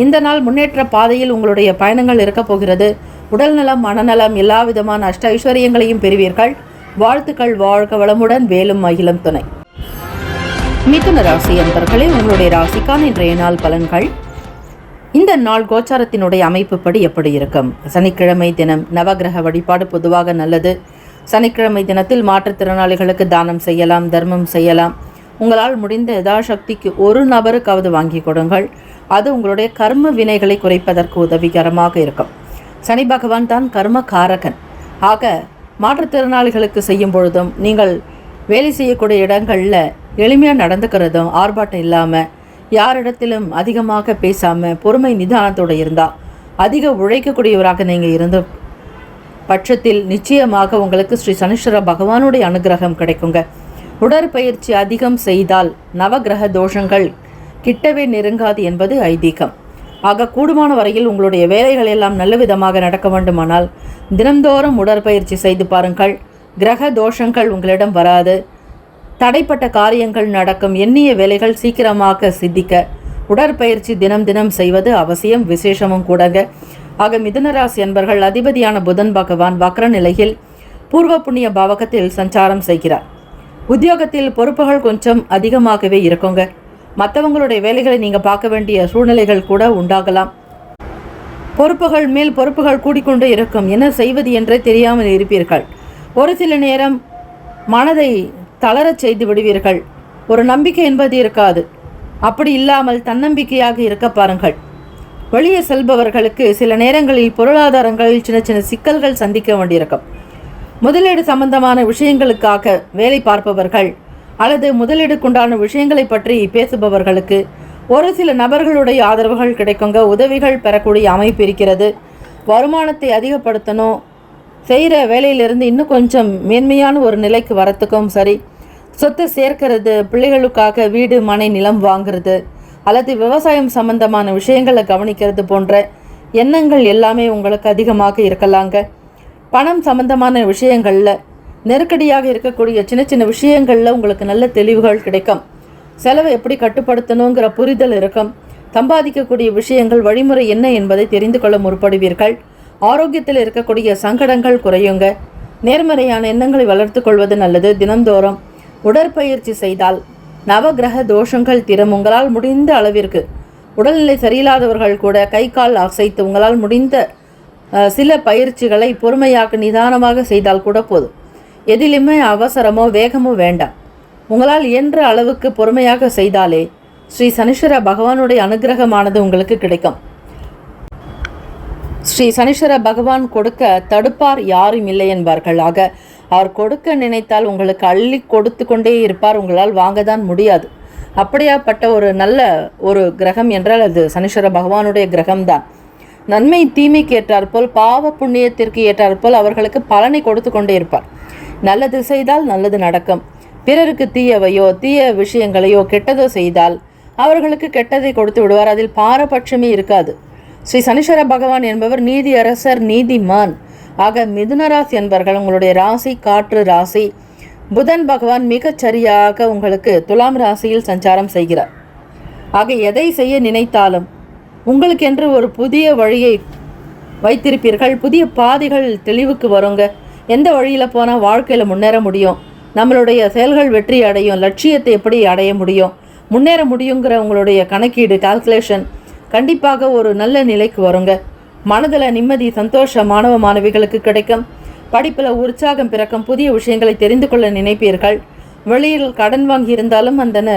இந்த நாள் முன்னேற்ற பாதையில் உங்களுடைய பயணங்கள் இருக்க போகிறது. உடல்நலம், மனநலம், எல்லா விதமான அஷ்ட ஐஸ்வர்யங்களையும் பெறுவீர்கள். வாழ்த்துக்கள். வாழ்க வளமுடன். வேலும் மகிழும் துணை. மிதுன ராசி அன்பர்களே, உங்களுடைய ராசிக்கான இன்றைய நாள் பலன்கள். இந்த நாள் கோச்சாரத்தினுடைய அமைப்புப்படி எப்படி இருக்கும்? சனிக்கிழமை தினம் நவகிரக வழிபாடு பொதுவாக நல்லது. சனிக்கிழமை தினத்தில் மாற்றுத்திறனாளிகளுக்கு தானம் செய்யலாம், தர்மம் செய்யலாம். உங்களால் முடிந்த யதாசக்திக்கு ஒரு நபருக்காவது வாங்கி கொடுங்கள். அது உங்களுடைய கர்ம வினைகளை குறைப்பதற்கு உதவிகரமாக இருக்கும். சனி பகவான் தான் கர்ம காரகன். ஆக மாற்றுத்திறனாளிகளுக்கு செய்யும் பொழுதும், நீங்கள் வேலை செய்யக்கூடிய இடங்களில் எளிமையாக நடந்துக்கிறதும், ஆர்ப்பாட்டம் இல்லாமல், யாரிடத்திலும் அதிகமாக பேசாமல், பொறுமை நிதானத்தோடு இருந்தால், அதிக உழைக்கக்கூடியவராக நீங்கள் இருந்த பட்சத்தில் நிச்சயமாக உங்களுக்கு ஸ்ரீ சனீஸ்வர பகவானுடைய அனுகிரகம் கிடைக்குங்க. உடற்பயிற்சி அதிகம் செய்தால் நவகிரக தோஷங்கள் கிட்டவே நெருங்காது என்பது ஐதீகம். ஆக கூடுமான வரையில் உங்களுடைய வேலைகள் எல்லாம் நல்ல விதமாக நடக்க வேண்டுமானால் தினந்தோறும் உடற்பயிற்சி செய்து பாருங்கள். கிரக தோஷங்கள் உங்களிடம் வராது. தடைப்பட்ட காரியங்கள் நடக்கும். எண்ணிய வேலைகள் சீக்கிரமாக சித்திக்க உடற்பயிற்சி தினம் தினம் செய்வது அவசியம், விசேஷமும் கூடங்க. ஆக மிதுனராசி அன்பர்கள், அதிபதியான புதன் பகவான் வக்ர நிலையில் பூர்வ புண்ணிய பாவகத்தில் சஞ்சாரம் செய்கிறார். உத்தியோகத்தில் பொறுப்புகள் கொஞ்சம் அதிகமாகவே இருக்குங்க. மற்றவங்களுடைய வேலைகளை நீங்கள் பார்க்க வேண்டிய சூழ்நிலைகள் கூட உண்டாகலாம். பொறுப்புகள் மேல் பொறுப்புகள் கூடிக்கொண்டு இருக்கும். என்ன செய்வது என்றே தெரியாமல் இருப்பீர்கள். ஒரு சில நேரம் மனதை தளரச் செய்து விடுவீர்கள். ஒரு நம்பிக்கை என்பது இருக்காது. அப்படி இல்லாமல் தன்னம்பிக்கையாக இருக்க பாருங்கள். வெளியே செல்பவர்களுக்கு சில நேரங்களில் பொருளாதாரங்களில் சின்ன சின்ன சிக்கல்கள் சந்திக்க வேண்டியிருக்கும். முதலீடு சம்பந்தமான விஷயங்களுக்காக வேலை பார்ப்பவர்கள் அல்லது முதலீடுக்குண்டான விஷயங்களை பற்றி பேசுபவர்களுக்கு ஒரு சில நபர்களுடைய ஆதரவுகள் கிடைக்குங்க. உதவிகள் பெறக்கூடிய அமைப்பு இருக்கிறது. வருமானத்தை அதிகப்படுத்தணும், செய்கிற வேலையிலிருந்து இன்னும் கொஞ்சம் மேன்மையான ஒரு நிலைக்கு வரத்துக்கும் சரி, சொத்து சேர்க்கிறது, பிள்ளைகளுக்காக வீடு மனை நிலம் வாங்கிறது அல்லது விவசாயம் சம்பந்தமான விஷயங்களை கவனிக்கிறது போன்ற எண்ணங்கள் எல்லாமே உங்களுக்கு அதிகமாக இருக்கலாங்க. பணம் சம்பந்தமான விஷயங்களில் நெருக்கடியாக இருக்கக்கூடிய சின்ன சின்ன விஷயங்களில் உங்களுக்கு நல்ல தெளிவுகள் கிடைக்கும். செலவை எப்படி கட்டுப்படுத்தணுங்கிற புரிதல் இருக்கும். சம்பாதிக்கக்கூடிய விஷயங்கள் வழிமுறை என்ன என்பதை தெரிந்து கொள்ள முற்படுவீர்கள். ஆரோக்கியத்தில் இருக்கக்கூடிய சங்கடங்கள் குறையுங்க. நேர்மறையான எண்ணங்களை வளர்த்து கொள்வது நல்லது. தினந்தோறும் உடற்பயிற்சி செய்தால் நவகிரக தோஷங்கள் தீரும். உங்களால் முடிந்த அளவிற்கு உடல்நிலை சரியில்லாதவர்கள் கூட கை கால் அசைத்து உங்களால் முடிந்த சில பயிற்சிகளை பொறுமையாக நிதானமாக செய்தால் கூட போதும். எதிலுமே அவசரமோ வேகமோ வேண்டாம். உங்களால் இயன்ற அளவுக்கு பொறுமையாக செய்தாலே ஸ்ரீ சனீஸ்வர பகவானுடைய அனுகிரகமானது உங்களுக்கு கிடைக்கும். ஸ்ரீ சனீஸ்வர பகவான் கொடுக்க தடுப்பார் யாரும் இல்லை என்பார்கள். ஆக அவர் கொடுக்க நினைத்தால் உங்களுக்கு அள்ளி கொடுத்து கொண்டே இருப்பார். உங்களால் வாங்க தான் முடியாது. அப்படியாப்பட்ட ஒரு நல்ல ஒரு கிரகம் என்றால் அது சனீஸ்வர பகவானுடைய கிரகம்தான். நன்மை தீமைக்கு ஏற்றாற்போல், பாவ புண்ணியத்திற்கு ஏற்றாற்போல் அவர்களுக்கு பலனை கொடுத்து கொண்டே இருப்பார். நல்லது செய்தால் நல்லது நடக்கும். பிறருக்கு தீயவையோ தீய விஷயங்களையோ கெட்டதோ செய்தால் அவர்களுக்கு கெட்டதை கொடுத்து விடுவார். அதில் பாரபட்சமே இருக்காது. ஸ்ரீ சனீஸ்வர பகவான் என்பவர் நீதி அரசர், நீதிமான். ஆக மிதுன ராசி என்பவர்கள் உங்களுடைய ராசி காற்று ராசி. புதன் பகவான் மிகச் சரியாக உங்களுக்கு துலாம் ராசியில் சஞ்சாரம் செய்கிறார். ஆக எதை செய்ய நினைத்தாலும் உங்களுக்கென்று ஒரு புதிய வழியை வைத்திருப்பீர்கள். புதிய பாதைகள் தெளிவுக்கு வருங்க. எந்த வழியில் போனால் வாழ்க்கையில் முன்னேற முடியும், நம்மளுடைய செயல்கள் வெற்றி அடையும், லட்சியத்தை எப்படி அடைய முடியும், முன்னேற முடியுங்கிற உங்களுடைய கணக்கீடு, கால்குலேஷன் கண்டிப்பாக ஒரு நல்ல நிலைக்கு வருங்க. மனதில் நிம்மதி, சந்தோஷம் மாணவ மாணவிகளுக்கு கிடைக்கும். படிப்பில் உற்சாகம் பிறக்கும். புதிய விஷயங்களை தெரிந்து கொள்ள நினைப்பீர்கள். வெளியில் கடன் வாங்கி இருந்தாலும் அந்த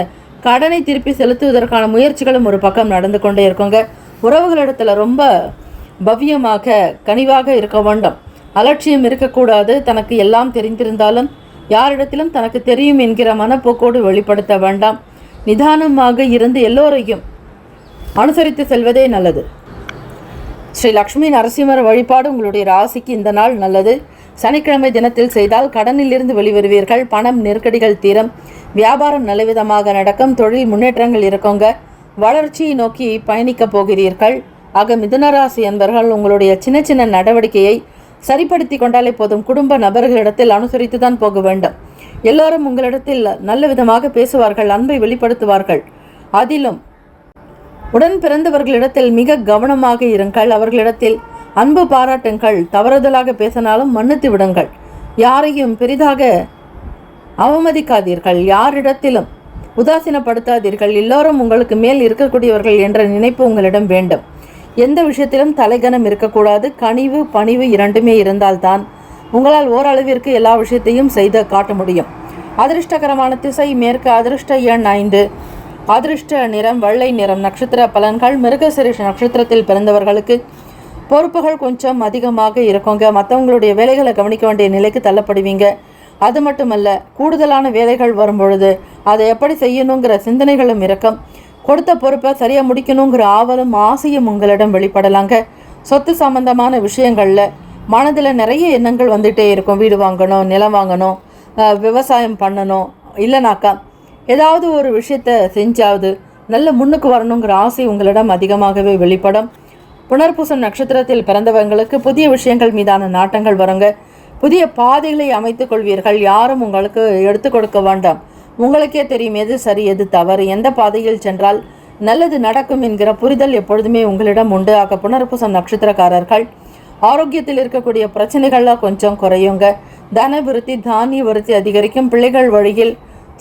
கடனை திருப்பி செலுத்துவதற்கான முயற்சிகளும் ஒரு பக்கம் நடந்து கொண்டே இருக்குங்க. உறவுகளிடத்தில் ரொம்ப பவ்யமாக கனிவாக இருக்க வேண்டும். அலட்சியம் இருக்கக்கூடாது. தனக்கு எல்லாம் தெரிந்திருந்தாலும் யாரிடத்திலும் தனக்கு தெரியும் என்கிற மனப்போக்கோடு வெளிப்படுத்த வேண்டாம். நிதானமாக இருந்து எல்லோரையும் அனுசரித்து செல்வதே நல்லது. ஸ்ரீ லக்ஷ்மி நரசிம்மர் வழிபாடு உங்களுடைய ராசிக்கு இந்த நாள் நல்லது. சனிக்கிழமை தினத்தில் செய்தால் கடனிலிருந்து வெளிவருவீர்கள். பணம் நெருக்கடிகள் தீரும். வியாபாரம் நல்லவிதமாக நடக்கும். தொழில் முன்னேற்றங்கள் இருக்குங்க. வளர்ச்சியை நோக்கி பயணிக்கப் போகிறீர்கள். ஆக மிதுனராசி என்பவர்கள் உங்களுடைய சின்ன சின்ன நடவடிக்கையை சரிப்படுத்தி கொண்டாலே போதும். குடும்ப நபர்களிடத்தில் அனுசரித்து தான் போக வேண்டும். எல்லோரும் உங்களிடத்தில் நல்ல விதமாக பேசுவார்கள், அன்பை வெளிப்படுத்துவார்கள். அதிலும் உடன் பிறந்தவர்களிடத்தில் மிக கவனமாக இருங்கள். அவர்களிடத்தில் அன்பு பாராட்டுங்கள். தவறுதலாக பேசினாலும் மன்னித்து விடுங்கள். யாரையும் பெரிதாக அவமதிக்காதீர்கள். யாரிடத்திலும் உதாசீனப்படுத்தாதீர்கள். எல்லோரும் உங்களுக்கு மேல் இருக்கக்கூடியவர்கள் என்ற நினைப்பு உங்களிடம் வேண்டும். எந்த விஷயத்திலும் தலைகனம் இருக்கக்கூடாது. கனிவு பணிவு இரண்டுமே இருந்தால்தான் உங்களால் ஓரளவிற்கு எல்லா விஷயத்தையும் செய்து காட்ட முடியும். அதிர்ஷ்டகரமான திசை மேற்கு. அதிர்ஷ்ட எண் 5. அதிர்ஷ்ட நிறம் வெள்ளை நிறம். நட்சத்திர பலன்கள் மிருகசீரிஷ நட்சத்திரத்தில் பிறந்தவர்களுக்கு பொறுப்புகள் கொஞ்சம் அதிகமாக இருக்குங்க. மற்றவங்களுடைய வேலைகளை கவனிக்க வேண்டிய நிலைக்கு தள்ளப்படுவீங்க. அது மட்டுமல்ல, கூடுதலான வேலைகள் வரும்பொழுது அதை எப்படி செய்யணுங்கிற சிந்தனைகளும் இருக்கும். கொடுத்த பொறுப்பை சரியாக முடிக்கணுங்கிற ஆவலும் ஆசையும் உங்களிடம் வெளிப்படலாங்க. சொத்து சம்பந்தமான விஷயங்களில் மனதில் நிறைய எண்ணங்கள் வந்துகிட்டே இருக்கும். வீடு வாங்கணும், நிலம் வாங்கணும், விவசாயம் பண்ணணும், இல்லைனாக்கா ஏதாவது ஒரு விஷயத்தை செஞ்சாவது நல்ல முன்னுக்கு வரணுங்கிற ஆசை உங்களிடம் அதிகமாகவே வெளிப்படும். புனர்பூசம் நட்சத்திரத்தில் பிறந்தவங்களுக்கு புதிய விஷயங்கள் மீதான நாட்டங்கள் வருங்க. புதிய பாதைகளை அமைத்துக் கொள்வீர்கள். யாரும் உங்களுக்கு எடுத்து கொடுக்க வேண்டாம். உங்களுக்கே தெரியும் எது சரி எது தவறு, எந்த பாதையில் சென்றால் நல்லது நடக்கும் என்கிற புரிதல் எப்பொழுதுமே உங்களிடம் உண்டு. ஆக புனர்பூசம் நட்சத்திரக்காரர்கள் ஆரோக்கியத்தில் இருக்கக்கூடிய பிரச்சனைகள்லாம் கொஞ்சம் குறையுங்க. தன விருத்தி, தானிய விருத்தி அதிகரிக்கும். பிள்ளைகள் வழியில்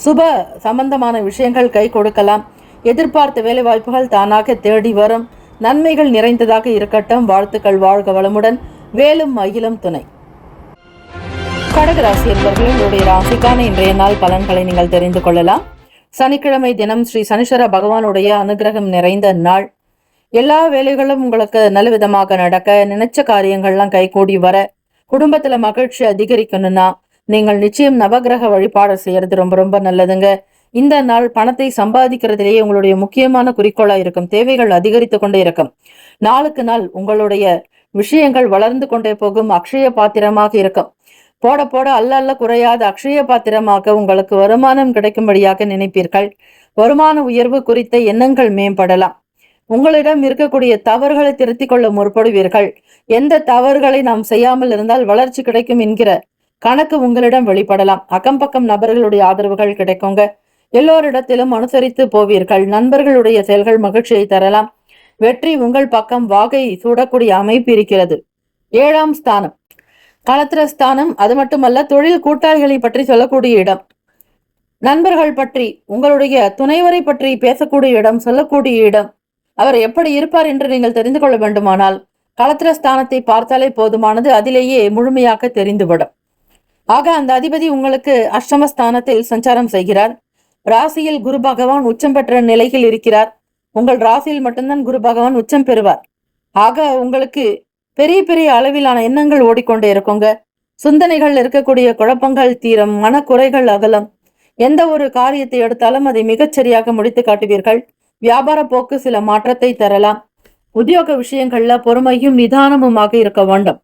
சுப சம்பந்தமான விஷயங்கள் கை கொடுக்கலாம். எதிர்பார்த்த வேலை வாய்ப்புகள் தானாக தேடி வரும். நன்மைகள் நிறைந்ததாக இருக்கட்டும். வாழ்த்துக்கள். வாழ்க வளமுடன். வேலும் மகிழும் துணை. கடகராசி என்பவர்களுடைய ராசிக்கான இன்றைய நாள் பலன்களை நீங்கள் தெரிந்து கொள்ளலாம். சனிக்கிழமை தினம் ஸ்ரீ சனீஸ்வர பகவானுடைய அனுகிரகம் நிறைந்த நாள். எல்லா வேலைகளும் உங்களுக்கு நல்ல விதமாக நடக்க, நினைச்ச காரியங்கள்லாம் கைகூடி வர, குடும்பத்துல மகிழ்ச்சி அதிகரிக்கணும்னா நீங்கள் நிச்சயம் நவகிரக வழிபாடு செய்யறது ரொம்ப ரொம்ப நல்லதுங்க. இந்த நாள் பணத்தை சம்பாதிக்கிறதுலேயே உங்களுடைய முக்கியமான குறிக்கோளா இருக்கும். தேவைகள் அதிகரித்து கொண்டே இருக்கும். நாளுக்கு நாள் உங்களுடைய விஷயங்கள் வளர்ந்து கொண்டே போகும் அக்ஷய பாத்திரமாக இருக்கும். போட போட அல்ல அல்ல குறையாத அக்ஷய பாத்திரமாக உங்களுக்கு வருமானம் கிடைக்கும்படியாக நினைப்பீர்கள். வருமான உயர்வு குறித்த எண்ணங்கள் மேம்படலாம். உங்களிடம் இருக்கக்கூடிய தவறுகளை திருத்திக் கொள்ள முற்படுவீர்கள். எந்த தவறுகளை நாம் செய்யாமல் இருந்தால் வளர்ச்சி கிடைக்கும் என்கிற கணக்கு உங்களிடம் வெளிப்படலாம். அக்கம் பக்கம் நபர்களுடைய ஆதரவுகள் கிடைக்குங்க. எல்லோரிடத்திலும் அனுசரித்து போவீர்கள். நண்பர்களுடைய செயல்கள் மகிழ்ச்சியை தரலாம். வெற்றி உங்கள் பக்கம் வாகை சூடக்கூடிய அமைப்பு இருக்கிறது. 7ஆம் ஸ்தானம் களத்திரஸ்தானம். அது மட்டுமல்ல, தொழில் கூட்டாளிகளை பற்றி சொல்லக்கூடிய இடம், நண்பர்கள் பற்றி, உங்களுடைய துணைவரை பற்றி பேசக்கூடிய இடம், சொல்லக்கூடிய இடம். அவர் எப்படி இருப்பார் என்று நீங்கள் தெரிந்து கொள்ள வேண்டுமானால் களத்திரஸ்தானத்தை பார்த்தாலே போதுமானது. அதிலேயே முழுமையாக தெரிந்துவிடும். ஆக அந்த அதிபதி உங்களுக்கு அஷ்டமஸ்தானத்தில் சஞ்சாரம் செய்கிறார். ராசியில் குரு பகவான் உச்சம் பெற்ற நிலையில் இருக்கிறார். உங்கள் ராசியில் மட்டும்தான் குரு பகவான் உச்சம் பெறுவார். ஆக உங்களுக்கு பெரிய பெரிய அளவிலான எண்ணங்கள் ஓடிக்கொண்டே இருக்குங்க. சிந்தனைகள் இருக்கக்கூடிய குழப்பங்கள் தீரும், மனக்குறைகள் அகலம். எந்த ஒரு காரியத்தை எடுத்தாலும் அதை மிகச்சரியாக முடித்து காட்டுவீர்கள். வியாபார போக்கு சில மாற்றத்தை தரலாம். உத்தியோக விஷயங்கள்ல பொறுமையும் நிதானமுமாக இருக்க வேண்டும்.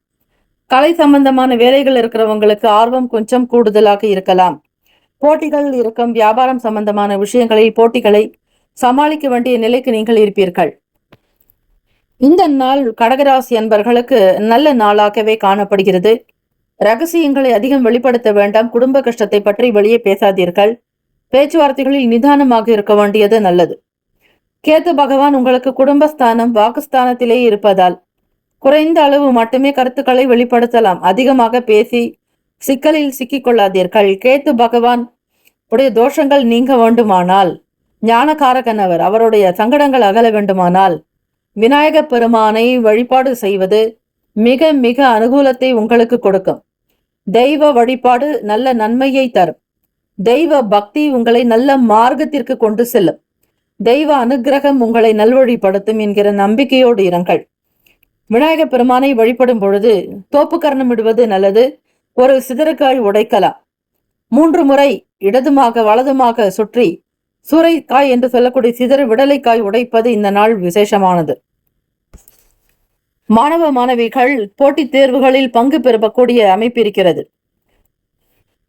கலை சம்பந்தமான வேலைகள் இருக்கிறவங்களுக்கு ஆர்வம் கொஞ்சம் கூடுதலாக இருக்கலாம். போட்டிகள் இருக்கும். வியாபாரம் சம்பந்தமான விஷயங்களில் போட்டிகளை சமாளிக்க வேண்டிய நிலைக்கு நீங்கள் இருப்பீர்கள். இந்த நாள் கடகராசி அன்பர்களுக்கு நல்ல நாளாகவே காணப்படுகிறது. ரகசியங்களை அதிகம் வெளிப்படுத்த வேண்டாம். குடும்ப கஷ்டத்தை பற்றி வெளியே பேசாதீர்கள். பேச்சுவார்த்தைகளில் நிதானமாக இருக்க வேண்டியது நல்லது. கேத்து பகவான் உங்களுக்கு குடும்பஸ்தானம் வாக்குஸ்தானத்திலே இருப்பதால் குறைந்த அளவு மட்டுமே கருத்துக்களை வெளிப்படுத்தலாம். அதிகமாக பேசி சிக்கலில் சிக்கிக் கொள்ளாதீர்கள். கேத்து பகவான் உடைய தோஷங்கள் நீங்க வேண்டுமானால், ஞானகாரகன் அவர், அவருடைய சங்கடங்கள் அகல வேண்டுமானால் விநாயக பெருமானை வழிபாடு செய்வது மிக மிக அனுகூலத்தை உங்களுக்கு கொடுக்கும். தெய்வ வழிபாடு நல்ல நன்மையை தரும். தெய்வ பக்தி உங்களை நல்ல மார்க்கத்திற்கு கொண்டு செல்லும். தெய்வ அனுகிரகம் உங்களை நல்வழிப்படுத்தும் என்கிற நம்பிக்கையோடு இருங்கள். விநாயக பெருமானை வழிபடும் பொழுது தோப்பு கர்ணம் இடுவது நல்லது. ஒரு சிதறக்காய் உடைக்கலாம். 3 முறை இடதுமாக வலதுமாக சுற்றி சூறைக்காய் என்று சொல்லக்கூடிய சிதறு விடலைக்காய் உடைப்பது இந்த நாள் விசேஷமானது. மாணவ மாணவிகள் போட்டித் தேர்வுகளில் பங்கு பெறக்கூடிய அமைப்பு இருக்கிறது.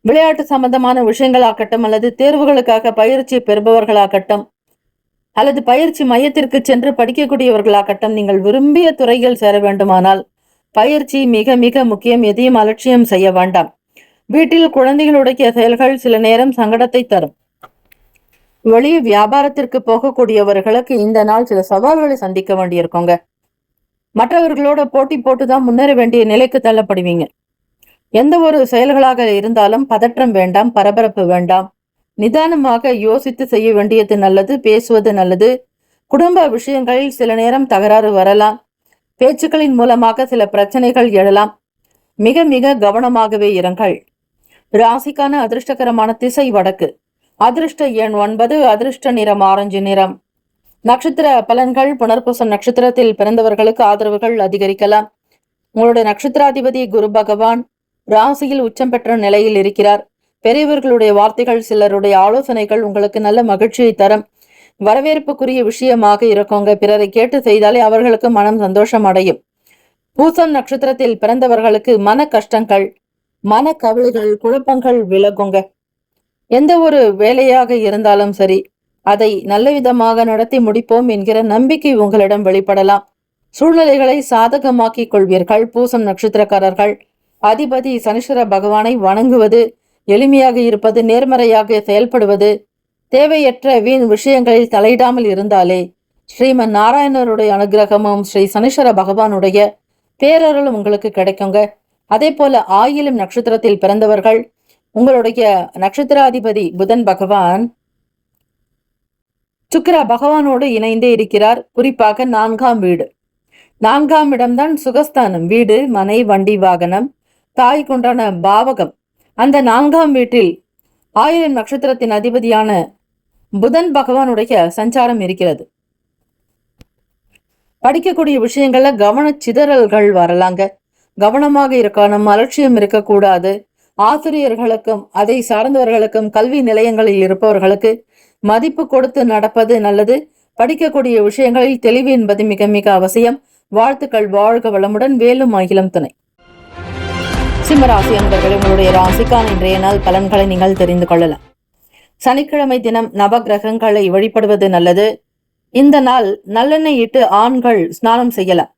விளையாட்டு சம்பந்தமான விஷயங்களாகட்டும், அல்லது தேர்வுகளுக்காக பயிற்சி பெறுபவர்களாகட்டும், அல்லது பயிற்சி மையத்திற்கு சென்று படிக்கக்கூடியவர்களாகட்டும், நீங்கள் விரும்பிய துறையில் சேர வேண்டுமானால் பயிற்சி மிக மிக முக்கியம். எதையும் அலட்சியம் செய்ய வேண்டாம். வீட்டில் குழந்தைகளுடைய செயல்கள் சில நேரம் சங்கடத்தை தரும். வெளி வியாபாரத்திற்கு போகக்கூடியவர்களுக்கு இந்த நாள் சில சவால்களை சந்திக்க வேண்டியிருக்கோங்க. மற்றவர்களோட போட்டி போட்டுதான் முன்னேற வேண்டிய நிலைக்கு தள்ளப்படுவீங்க. எந்த ஒரு செயல்களாக இருந்தாலும் பதற்றம் வேண்டாம், பரபரப்பு வேண்டாம். நிதானமாக யோசித்து செய்ய வேண்டியது நல்லது. பேசுவது நல்லது. குடும்ப விஷயங்களில் சில நேரம் தகராறு வரலாம். பேச்சுக்களின் மூலமாக சில பிரச்சனைகள் எழலாம். மிக மிக கவனமாகவே இருங்கள். ராசிக்கான அதிர்ஷ்டகரமான திசை வடக்கு. அதிர்ஷ்ட எண் 9. அதிர்ஷ்ட நிறம் ஆரஞ்சு நிறம். நட்சத்திர பலன்கள். புனர்பூசம் நட்சத்திரத்தில் பிறந்தவர்களுக்கு ஆதரவுகள் அதிகரிக்கலாம். உங்களுடைய நட்சத்திராதிபதி குரு பகவான் ராசியில் உச்சம் பெற்ற நிலையில் இருக்கிறார். பெரியவர்களுடைய வார்த்தைகள், சிலருடைய ஆலோசனைகள் உங்களுக்கு நல்ல மகிழ்ச்சியை தரும். வரவேற்புக்குரிய விஷயமாக இருக்கோங்க. பிறரை கேட்டு செய்தாலே அவர்களுக்கு மனம் சந்தோஷம் அடையும். பூசம் நட்சத்திரத்தில் பிறந்தவர்களுக்கு மன கஷ்டங்கள், மன கவலைகள், குழப்பங்கள் விலகுங்க. எந்த ஒரு வேலையாக இருந்தாலும் சரி, அதை நல்ல விதமாக நடத்தி முடிப்போம் என்கிற நம்பிக்கை உங்களிடம் வெளிப்படலாம். சூழ்நிலைகளை சாதகமாக்கிக் கொள்வீர்கள். பூசம் நட்சத்திரக்காரர்கள் அதிபதி சனீஸ்வர பகவானை வணங்குவது, எளிமையாக இருப்பது, நேர்மறையாக செயல்படுவது, தேவையற்ற வீண் விஷயங்களில் தலையிடாமல் இருந்தாலே ஸ்ரீமன் நாராயணருடைய அனுகிரகமும் ஸ்ரீ சனீஸ்வர பகவானுடைய பேரருளும் உங்களுக்கு கிடைக்குங்க. அதே போல ஆயிலும் நட்சத்திரத்தில் பிறந்தவர்கள், உங்களுடைய நட்சத்திராதிபதி புதன் பகவான் சுக்கிர பகவானோடு இணைந்தே இருக்கிறார். குறிப்பாக 4ஆம் வீடு. 4ஆம் இடம்தான் சுகஸ்தானம். வீடு, மனை, வண்டி, வாகனம், தாய்க்குண்டான பாவகம். அந்த 4ஆம் வீட்டில் ஆயிரம் நட்சத்திரத்தின் அதிபதியான புதன் பகவானுடைய சஞ்சாரம் இருக்கிறது. படிக்கக்கூடிய விஷயங்கள்ல கவன சிதறல்கள் வரலாங்க. கவனமாக இருக்கணும். அலட்சியம் இருக்கக்கூடாது. ஆசிரியர்களுக்கும் அதை சார்ந்தவர்களுக்கும் கல்வி நிலையங்களில் இருப்பவர்களுக்கு மதிப்பு கொடுத்து நடப்பது நல்லது. படிக்கக்கூடிய விஷயங்களில் தெளிவு என்பது மிக மிக அவசியம். வாழ்த்துக்கள். வாழ்க வளமுடன். வேலும் அகிலம் துணை. சிம்மராசி அன்பர்கள், உங்களுடைய ராசிக்கான இன்றைய நாள் பலன்களை நீங்கள் தெரிந்து கொள்ளலாம். சனிக்கிழமை தினம் நவ கிரகங்களை வழிபடுவது நல்லது. இந்த நாள் நல்லெண்ணெய் இட்டு ஆண்கள் ஸ்நானம் செய்யலாம்.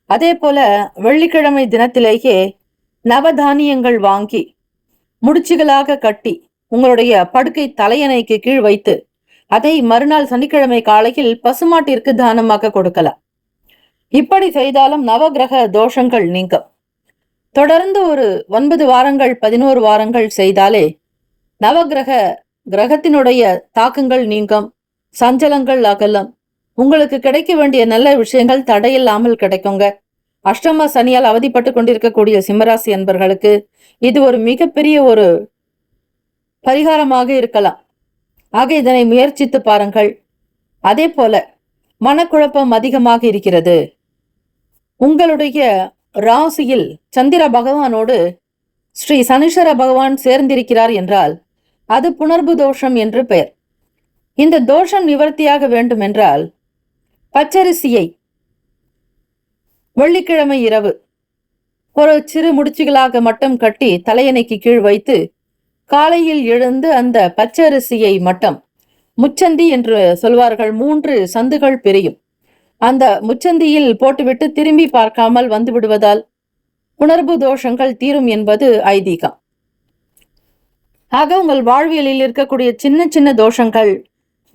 அதே போல வெள்ளிக்கிழமை தினத்திலேயே நவதானியங்கள் வாங்கி முடிச்சுகளாக கட்டி உங்களுடைய படுக்கை தலையணைக்கு கீழ் வைத்து அதை மறுநாள் சனிக்கிழமை காலையில் பசுமாட்டிற்கு தானமாக கொடுக்கலாம். இப்படி செய்தாலும் நவகிரக தோஷங்கள் நீங்கும். தொடர்ந்து ஒரு 9 வாரங்கள் 11 வாரங்கள் செய்தாலே கிரகத்தினுடைய தாக்கங்கள் நீங்கும், சஞ்சலங்கள் அகலம். உங்களுக்கு கிடைக்க வேண்டிய நல்ல விஷயங்கள் தடையில்லாமல் கிடைக்குங்க. அஷ்டம சனியால் அவதிப்பட்டு கொண்டிருக்கக்கூடிய சிம்மராசி அன்பர்களுக்கு இது ஒரு மிகப்பெரிய ஒரு பரிகாரமாக இருக்கலாம். ஆக இதனை முயற்சித்து பாருங்கள். அதே போல மனக்குழப்பம் அதிகமாக இருக்கிறது. உங்களுடைய ராசியில் சந்திர பகவானோடு ஸ்ரீ சனீஸ்வர பகவான் சேர்ந்திருக்கிறார் என்றால் அது புணர்வு தோஷம் என்று பெயர். இந்த தோஷம் நிவர்த்தியாக வேண்டும் என்றால் பச்சரிசியை வெள்ளிக்கிழமை இரவு ஒரு சிறு முடிச்சுகளாக மட்டும் கட்டி தலையணைக்கு கீழ் வைத்து காலையில் எழுந்து அந்த பச்சரிசியை மட்டும் முச்சந்தி என்று சொல்வார்கள், 3 சந்துகள் பிரியும், அந்த முச்சந்தியில் போட்டுவிட்டு திரும்பி பார்க்காமல் வந்து விடுவதால் உணர்வு தோஷங்கள் தீரும் என்பது ஐதீகம். ஆக உங்கள் வாழ்வியலில் இருக்கக்கூடிய சின்ன சின்ன தோஷங்கள்,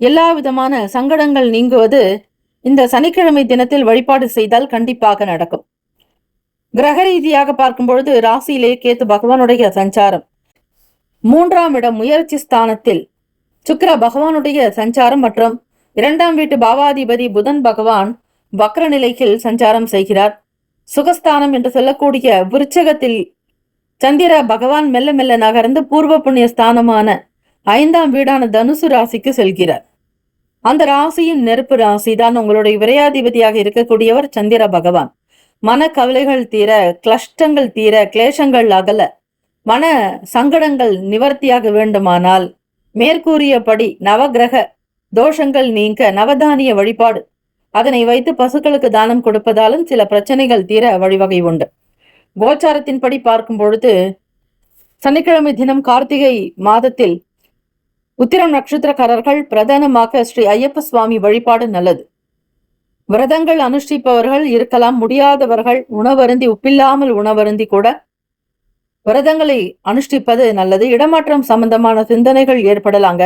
எல்லா விதமான சங்கடங்கள் நீங்குவது இந்த சனிக்கிழமை தினத்தில் வழிபாடு செய்தால் கண்டிப்பாக நடக்கும். கிரக ரீதியாக பார்க்கும் பொழுது ராசியிலே கேத்து பகவானுடைய சஞ்சாரம், 3ஆம் இடம் முயற்சி ஸ்தானத்தில் சுக்கிர பகவானுடைய சஞ்சாரம் மற்றும் 2ஆம் வீட்டு பாவாதிபதி புதன் பகவான் வக்ர நிலையில் சஞ்சாரம் செய்கிறார். சுகஸ்தானம் என்று சொல்லக்கூடிய விருச்சகத்தில் சந்திர பகவான் மெல்ல மெல்ல நகர்ந்து பூர்வ புண்ணிய ஸ்தானமான 5ஆம் வீடான தனுசு ராசிக்கு செல்கிறார். அந்த ராசியின் நெருப்பு ராசி தான் உங்களுடைய விரையாதிபதியாக இருக்கக்கூடியவர் சந்திர பகவான். மன கவலைகள் தீர, கிளஷ்டங்கள் தீர, கிளேசங்கள் அகல, மன சங்கடங்கள் நிவர்த்தியாக வேண்டுமானால் மேற்கூறியபடி நவகிரக தோஷங்கள் நீங்க நவதானிய வழிபாடு, அதனை வைத்து பசுக்களுக்கு தானம் கொடுப்பதாலும் சில பிரச்சனைகள் தீர வழிவகை உண்டு. கோச்சாரத்தின்படி பார்க்கும் பொழுது சனிக்கிழமை தினம் கார்த்திகை மாதத்தில் உத்திரம் நட்சத்திரக்காரர்கள் பிரதானமாக ஸ்ரீ ஐயப்ப சுவாமி வழிபாடு நல்லது. விரதங்கள் அனுஷ்டிப்பவர்கள் இருக்கலாம், முடியாதவர்கள் உணவருந்தி உப்பில்லாமல் உணவருந்தி கூட விரதங்களை அனுஷ்டிப்பது நல்லது. இடமாற்றம் சம்பந்தமான சிந்தனைகள் ஏற்படலாங்க.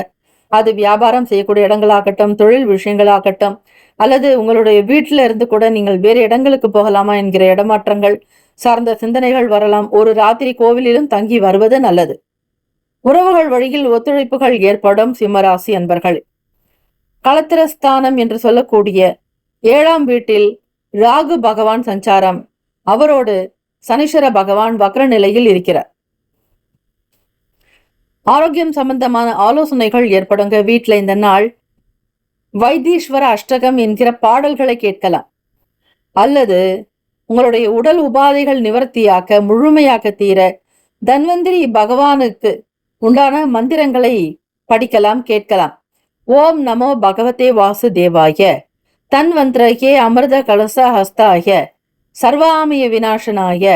அது வியாபாரம் செய்யக்கூடிய இடங்களாகட்டும், தொழில் விஷயங்களாகட்டும், அல்லது உங்களுடைய வீட்டில இருந்து கூட நீங்கள் வேறு இடங்களுக்கு போகலாமா என்கிற இடமாற்றங்கள் சார்ந்த சிந்தனைகள் வரலாம். ஒரு ராத்திரி கோவிலிலும் தங்கி வருவது நல்லது. உறவுகள் வழியில் ஒத்துழைப்புகள் ஏற்படும். சிம்மராசி அன்பர்கள், களத்திரஸ்தானம் என்று சொல்லக்கூடிய 7ஆம் வீட்டில் ராகு பகவான் சஞ்சாரம், அவரோடு சனீஸ்வர பகவான் வக்ர நிலையில் இருக்கிறார். ஆரோக்கியம் சம்பந்தமான ஆலோசனைகள் ஏற்படுங்க. வீட்டில் இந்த நாள் வைத்தீஸ்வர அஷ்டகம் என்கிற பாடல்களை கேட்கலாம். அல்லது உங்களுடைய உடல் உபாதைகள் நிவர்த்தியாக்க, முழுமையாக தீர தன்வந்திரி பகவானுக்கு உண்டான மந்திரங்களை படிக்கலாம், கேட்கலாம். ஓம் நமோ பகவதே வாசுதேவாய, தன்வந்திரகே அமிர்த கலச ஹஸ்தாய, சர்வாமிய விநாசனாய,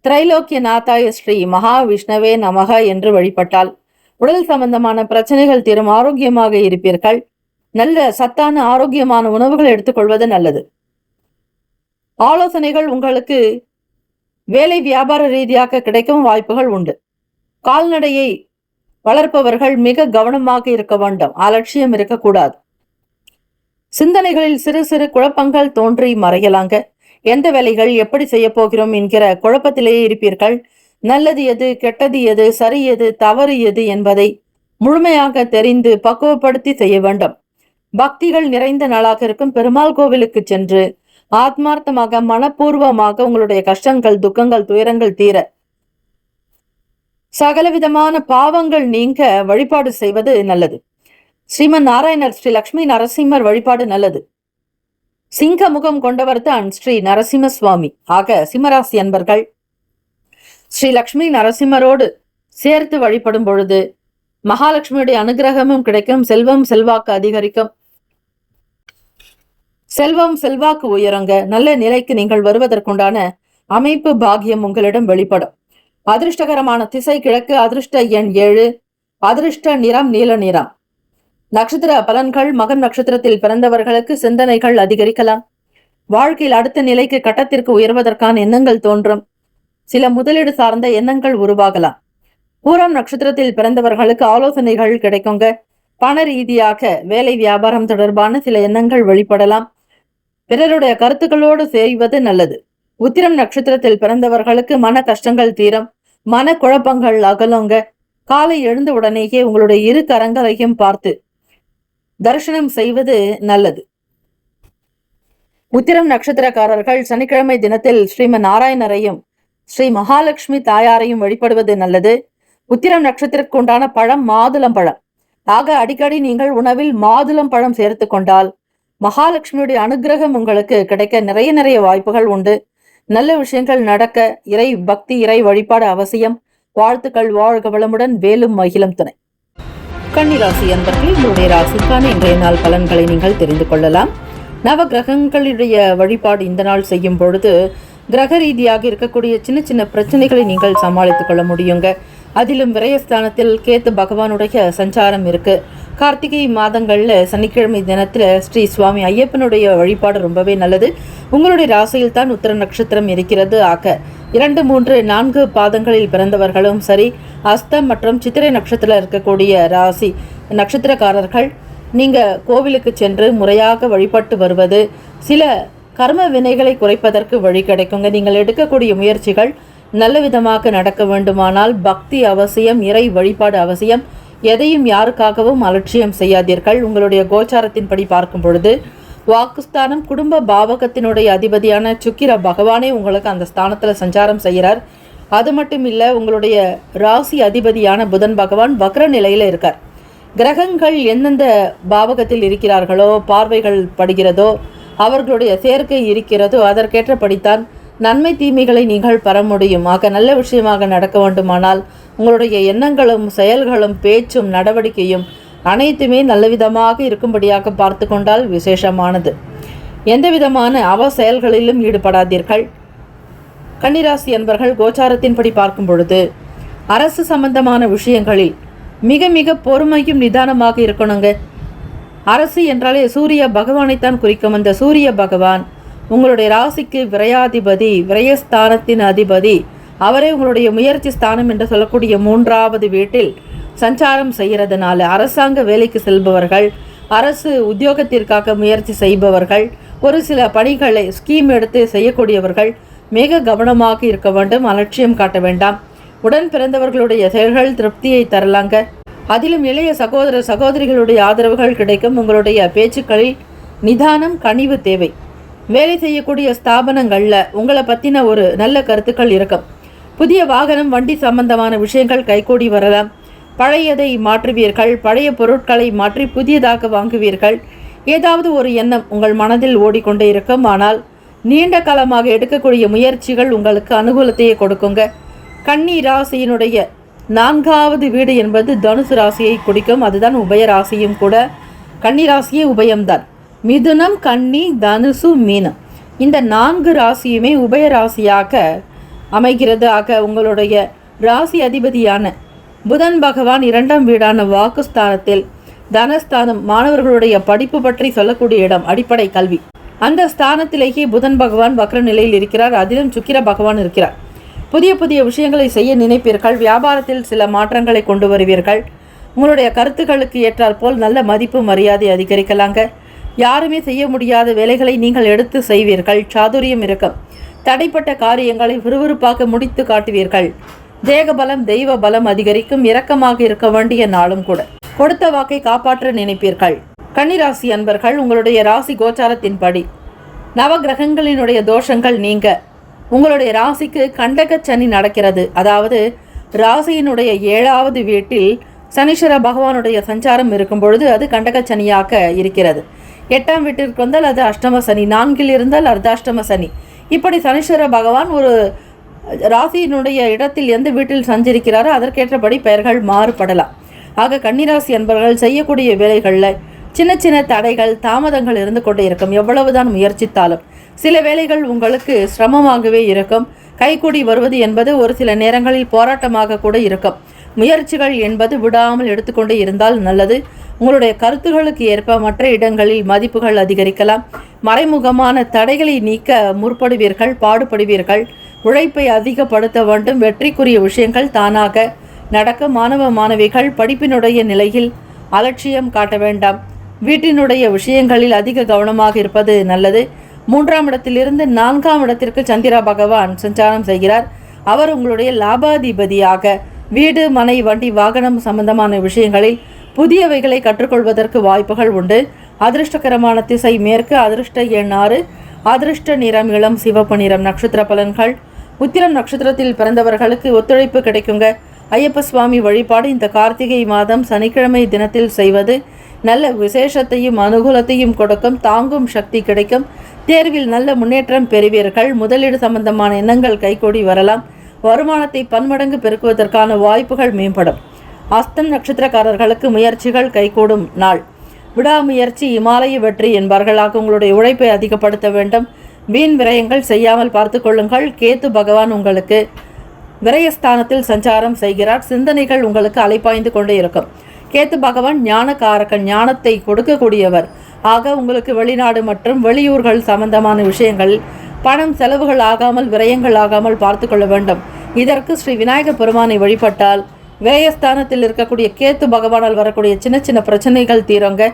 திரைலோக்கிய நாத்தாய ஸ்ரீ மகாவிஷ்ணவே நமக என்று வழிபட்டால் உடல் சம்பந்தமான பிரச்சனைகள் தீரும். ஆரோக்கியமாக இருப்பீர்கள். நல்ல சத்தான ஆரோக்கியமான உணவுகள் எடுத்துக்கொள்வது நல்லது. ஆலோசனைகள் உங்களுக்கு வேலை வியாபார ரீதியாக கிடைக்கும் வாய்ப்புகள் உண்டு. கால்நடையை வளர்ப்பவர்கள் மிக கவனமாக இருக்க வேண்டும். அலட்சியம் இருக்கக்கூடாது. சிந்தனைகளில் சிறு சிறு குழப்பங்கள் தோன்றி மறையலாங்க. எந்த வேலைகள் எப்படி செய்ய போகிறோம் என்கிற குழப்பத்திலேயே இருப்பீர்கள். நல்லது எது, கெட்டது எது, சரி எது, தவறு எது என்பதை முழுமையாக தெரிந்து பக்குவப்படுத்தி செய்ய வேண்டும். பக்திகள் நிறைந்த நாளாக இருக்கும். பெருமாள் கோவிலுக்கு சென்று ஆத்மார்த்தமாக மனப்பூர்வமாக உங்களுடைய கஷ்டங்கள், துக்கங்கள், துயரங்கள் தீர, சகலவிதமான பாவங்கள் நீங்க வழிபாடு செய்வது நல்லது. ஸ்ரீமன் நாராயணர் ஸ்ரீ லக்ஷ்மி நரசிம்மர் வழிபாடு நல்லது. சிங்க முகம் கொண்டவர் தான் ஸ்ரீ நரசிம்ம சுவாமி. ஆக சிம்மராசி அன்பர்கள் ஸ்ரீ லக்ஷ்மி நரசிம்மரோடு சேர்த்து வழிபடும் பொழுது மகாலட்சுமியுடைய அனுகிரகமும் கிடைக்கும். செல்வம் செல்வாக்கு அதிகரிக்கும். செல்வம் செல்வாக்கு உயருங்க. நல்ல நிலைக்கு நீங்கள் வருவதற்குண்டான அமைப்பு பாக்கியம் உங்களிடம் வெளிப்படும். அதிர்ஷ்டகரமான திசை கிழக்கு. அதிர்ஷ்ட எண் 7. அதிர்ஷ்ட நிறம் நீல நிறம். நட்சத்திர பலன்கள். மகம் நட்சத்திரத்தில் பிறந்தவர்களுக்கு சிந்தனைகள் அதிகரிக்கலாம். வாழ்க்கையில் அடுத்த நிலைக்கு கட்டத்திற்கு உயர்வதற்கான எண்ணங்கள் தோன்றும். சில முதலீடு சார்ந்த எண்ணங்கள் உருவாகலாம். பூரம் நட்சத்திரத்தில் பிறந்தவர்களுக்கு ஆலோசனைகள் கிடைக்குங்க. பண ரீதியாக வேலை வியாபாரம் தொடர்பான சில எண்ணங்கள் வெளிப்படலாம். பிறருடைய கருத்துக்களோடு செய்வது நல்லது. உத்திரம் நட்சத்திரத்தில் பிறந்தவர்களுக்கு மன கஷ்டங்கள் தீரும். மன குழப்பங்கள் அகலுங்க. காலை எழுந்த உடனேயே உங்களுடைய இரு கரங்களையும் பார்த்து தரிசனம் செய்வது நல்லது. உத்திரம் நட்சத்திரக்காரர்கள் சனிக்கிழமை தினத்தில் ஸ்ரீமன் நாராயணரையும் ஸ்ரீ மகாலட்சுமி தாயாரையும் வழிபடுவது நல்லது. உத்திரம் நட்சத்திரத்திற்கு உண்டான பழம் மாதுளம் பழம். ஆக அடிக்கடி நீங்கள் உணவில் மாதுளம் பழம் சேர்த்து கொண்டால் மகாலட்சுமியுடைய அனுகிரகம் உங்களுக்கு கிடைக்க நிறைய வாய்ப்புகள் உண்டு. நல்ல விஷயங்கள் நடக்க இறை பக்தி, இறை வழிபாடு அவசியம். வாழ்த்துக்கள். வாழ்க வளமுடன். வேலும் மகிழும் துணை. கன்னிராசி அன்பர்கள், உங்களுடைய ராசிக்கான இன்றைய நாள் பலன்களை நீங்கள் தெரிந்து கொள்ளலாம். நவ கிரகங்களுடைய வழிபாடு இந்த நாள் செய்யும் பொழுது கிரக ரீதியாக இருக்கக்கூடிய சின்ன பிரச்சனைகளை நீங்கள் சமாளித்துக் கொள்ள முடியுங்க. அதிலும் விரயஸ்தானத்தில் கேத்து பகவானுடைய சஞ்சாரம் இருக்கு. கார்த்திகை மாதங்கள்ல சனிக்கிழமை தினத்துல ஸ்ரீ சுவாமி ஐயப்பனுடைய வழிபாடு ரொம்பவே நல்லது. உங்களுடைய ராசியில் தான் உத்திர நட்சத்திரம் இருக்கிறது. ஆக 2, 3, 4 பாதங்களில் பிறந்தவர்களும் சரி, அஸ்தம் மற்றும் சித்திரை நட்சத்திரம் இருக்கக்கூடிய ராசி நட்சத்திரக்காரர்கள் நீங்க கோவிலுக்கு சென்று முறையாக வழிபட்டு வருவது சில கர்ம வினைகளை குறைப்பதற்கு வழி கிடைக்குங்க. நீங்கள் எடுக்கக்கூடிய முயற்சிகள் நல்ல விதமாக நடக்க வேண்டுமானால் பக்தி அவசியம், இறை வழிபாடு அவசியம். எதையும் யாருக்காகவும் அலட்சியம் செய்யாதீர்கள். உங்களுடைய கோச்சாரத்தின்படி பார்க்கும் பொழுது வாக்குஸ்தானம் குடும்ப பாவகத்தினுடைய அதிபதியான சுக்கிர பகவானே உங்களுக்கு அந்த ஸ்தானத்தில் சஞ்சாரம் செய்கிறார். அது மட்டும் இல்லை, உங்களுடைய ராசி அதிபதியான புதன் பகவான் வக்ர நிலையில் இருக்கார். கிரகங்கள் எந்தெந்த பாவகத்தில் இருக்கிறார்களோ, பார்வைகள் படுகிறதோ, அவர்களுடைய சேர்க்கை இருக்கிறதோ, அதற்கேற்றபடித்தான் நன்மை தீமைகளை நீங்கள் பெற முடியும். ஆக நல்ல விஷயமாக நடக்க வேண்டுமானால் உங்களுடைய எண்ணங்களும் செயல்களும் பேச்சும் நடவடிக்கையும் அனைத்துமே நல்ல விதமாக இருக்கும்படியாக பார்த்து கொண்டால் விசேஷமானது. எந்த விதமான செயல்களிலும் ஈடுபடாதீர்கள். கன்னிராசி என்பர்கள் கோச்சாரத்தின்படி பார்க்கும் பொழுது அரசு சம்பந்தமான விஷயங்களில் மிக பொறுமையும் நிதானமாக இருக்கணுங்க. அரசு என்றாலே சூரிய பகவானைத்தான் குறிக்கும். அந்த சூரிய பகவான் உங்களுடைய ராசிக்கு விரையாதிபதி, விரயஸ்தானத்தின் அதிபதி. அவரே உங்களுடைய முயற்சி ஸ்தானம் என்று சொல்லக்கூடிய 3வது வீட்டில் சஞ்சாரம் செய்கிறதுனால அரசாங்க வேலைக்கு செல்பவர்கள், அரசு உத்தியோகத்திற்காக முயற்சி செய்பவர்கள், ஒரு சில பணிகளை ஸ்கீம் எடுத்து செய்யக்கூடியவர்கள் மிக கவனமாக இருக்க வேண்டும். அலட்சியம் காட்ட வேண்டாம். உடன் பிறந்தவர்களுடைய செயல்கள் திருப்தியை தரலாங்க. அதிலும் இளைய சகோதர சகோதரிகளுடைய ஆதரவுகள் கிடைக்கும். உங்களுடைய பேச்சுக்களில் நிதானம், கனிவு தேவை. வேலை செய்யக்கூடிய ஸ்தாபனங்களில் உங்களை பற்றின ஒரு நல்ல கருத்துக்கள் இருக்கும். புதிய வாகனம், வண்டி சம்பந்தமான விஷயங்கள் கைகூடி வரலாம். பழையதை மாற்றுவீர்கள். பழைய பொருட்களை மாற்றி புதியதாக வாங்குவீர்கள். ஏதாவது ஒரு எண்ணம் உங்கள் மனதில் ஓடிக்கொண்டே இருக்கும். ஆனால் நீண்ட காலமாக எடுக்கக்கூடிய முயற்சிகள் உங்களுக்கு அனுகூலத்தையே கொடுக்குங்க. கன்னி ராசியினுடைய 4வது வீடு என்பது தனுசு ராசியை குறிக்கும். அதுதான் உபய ராசியும் கூட. கன்னி ராசியே உபயம்தான். மிதுனம், கன்னி, தனுசு, மீனம் இந்த 4 ராசியுமே உபய ராசியாக அமைகிறது. ஆக உங்களுடைய ராசி அதிபதியான புதன் பகவான் 2ஆம் வீடான வாக்குஸ்தானத்தில் தனஸ்தானம், மாணவர்களுடைய படிப்பு பற்றி சொல்லக்கூடிய இடம், அடிப்படை கல்வி. அந்த ஸ்தானத்திலேயே புதன் பகவான் வக்ர நிலையில் இருக்கிறார். அதிலும் சுக்கிர பகவான் இருக்கிறார். புதிய விஷயங்களை செய்ய நினைப்பீர்கள். வியாபாரத்தில் சில மாற்றங்களை கொண்டு வருவீர்கள். உங்களுடைய கருத்துக்களுக்கு ஏற்றாற்போல் நல்ல மதிப்பு மரியாதை அதிகரிக்கலாங்க. யாருமே செய்ய முடியாத வேலைகளை நீங்கள் எடுத்து செய்வீர்கள். சாதுரியம் இருக்கும். தடைப்பட்ட காரியங்களை விறுவிறுப்பாக முடித்து காட்டுவீர்கள். தேக பலம், தெய்வ பலம் அதிகரிக்கும். இரக்கமாக இருக்க வேண்டிய நாளும் கூட. கொடுத்த வாக்கை காப்பாற்ற நினைப்பீர்கள். கன்னிராசி அன்பர்கள், உங்களுடைய ராசி கோச்சாரத்தின்படி நவகிரகங்களினுடைய தோஷங்கள் நீங்க உங்களுடைய ராசிக்கு கண்டக சனி நடக்கிறது. அதாவது ராசியினுடைய 7வது வீட்டில் சனீஸ்வர பகவானுடைய சஞ்சாரம் இருக்கும் பொழுது அது கண்டக சனியாக இருக்கிறது. 8ஆம் வீட்டிற்கு வந்தால் அது அஷ்டம சனி, 4இல் இருந்தால் அர்த்தாஷ்டம சனி. இப்படி சனீஸ்வர பகவான் ஒரு ராசியினுடைய இடத்தில் எந்த வீட்டில் சஞ்சரிக்கிறாரோ அதற்கேற்றபடி பெயர்கள் மாறுபடலாம். ஆக கன்னிராசி என்பவர்கள் செய்யக்கூடிய வேலைகளில் சின்ன சின்ன தடைகள் தாமதங்கள் இருந்து கொண்டே இருக்கும். எவ்வளவுதான் முயற்சித்தாலும் சில வேளைகள் உங்களுக்கு சிரமமாகவே இருக்கும். கைகூடி வருவது என்பது ஒரு சில நேரங்களில் போராட்டமாக கூட இருக்கும். முயற்சிகள் என்பது விடாமல் எடுத்துக்கொண்டே இருந்தால் நல்லது. உங்களுடைய கருத்துகளுக்கு ஏற்ப மற்ற இடங்களில் மதிப்புகள் அதிகரிக்கலாம். மறைமுகமான தடைகளை நீக்க முற்படுவீர்கள், பாடுபடுவீர்கள். உழைப்பை அதிகப்படுத்த வேண்டும். வெற்றிக்குரிய விஷயங்கள் தானாக நடக்க. மாணவ மாணவிகள் படிப்பினுடைய நிலையில் அலட்சியம் காட்ட வேண்டாம். வீட்டினுடைய விஷயங்களில் அதிக கவனமாக இருப்பது நல்லது. 3ஆம் இடத்திலிருந்து 4ஆம் இடத்திற்கு சந்திர பகவான் சஞ்சாரம் செய்கிறார். அவர் உங்களுடைய லாபாதிபதியாக வீடு, மனை, வண்டி, வாகனம் சம்பந்தமான விஷயங்களில் புதியவைகளை கற்றுக்கொள்வதற்கு வாய்ப்புகள் உண்டு. அதிர்ஷ்டகரமான திசை மேற்கு. அதிர்ஷ்ட எண் 6. அதிர்ஷ்ட நிறம் இளம் சிவப்பு நிறம். நட்சத்திர பலன்கள். உத்திரம் நட்சத்திரத்தில் பிறந்தவர்களுக்கு ஒத்துழைப்பு கிடைக்குங்க. ஐயப்ப சுவாமி வழிபாடு இந்த கார்த்திகை மாதம் சனிக்கிழமை தினத்தில் செய்வது நல்ல விசேஷத்தையும் அனுகூலத்தையும் கொடுக்கும். தாங்கும் சக்தி கிடைக்கும். தேர்வில் நல்ல முன்னேற்றம் பெறுவீர்கள். முதலீடு சம்பந்தமான எண்ணங்கள் கைகூடி வரலாம். வருமானத்தை பன்மடங்கு பெருக்குவதற்கான வாய்ப்புகள் மேம்படும். அஸ்தம் நட்சத்திரக்காரர்களுக்கு முயற்சிகள் கைகூடும் நாள். விடாமுயற்சி இமாலய வெற்றி என்பார்களாக உங்களுடைய உழைப்பை அதிகப்படுத்த வேண்டும். வீண் விரயங்கள் செய்யாமல் பார்த்து கொள்ளுங்கள். கேத்து பகவான் உங்களுக்கு விரயஸ்தானத்தில் சஞ்சாரம் செய்கிறார். சிந்தனைகள் உங்களுக்கு அலைப்பாய்ந்து கொண்டே இருக்கும். கேத்து பகவான் ஞானகாரகன், ஞானத்தை கொடுக்கக்கூடியவர். ஆக உங்களுக்கு வெளிநாடு மற்றும் வெளியூர்கள் சம்பந்தமான விஷயங்கள் பணம் செலவுகள் ஆகாமல் விரயங்கள் ஆகாமல் பார்த்து கொள்ள வேண்டும். இதற்கு ஸ்ரீ விநாயக பெருமானை வழிபட்டால் விரயஸ்தானத்தில் இருக்கக்கூடிய கேத்து பகவானால் வரக்கூடிய சின்ன சின்ன பிரச்சனைகள் தீருங்க.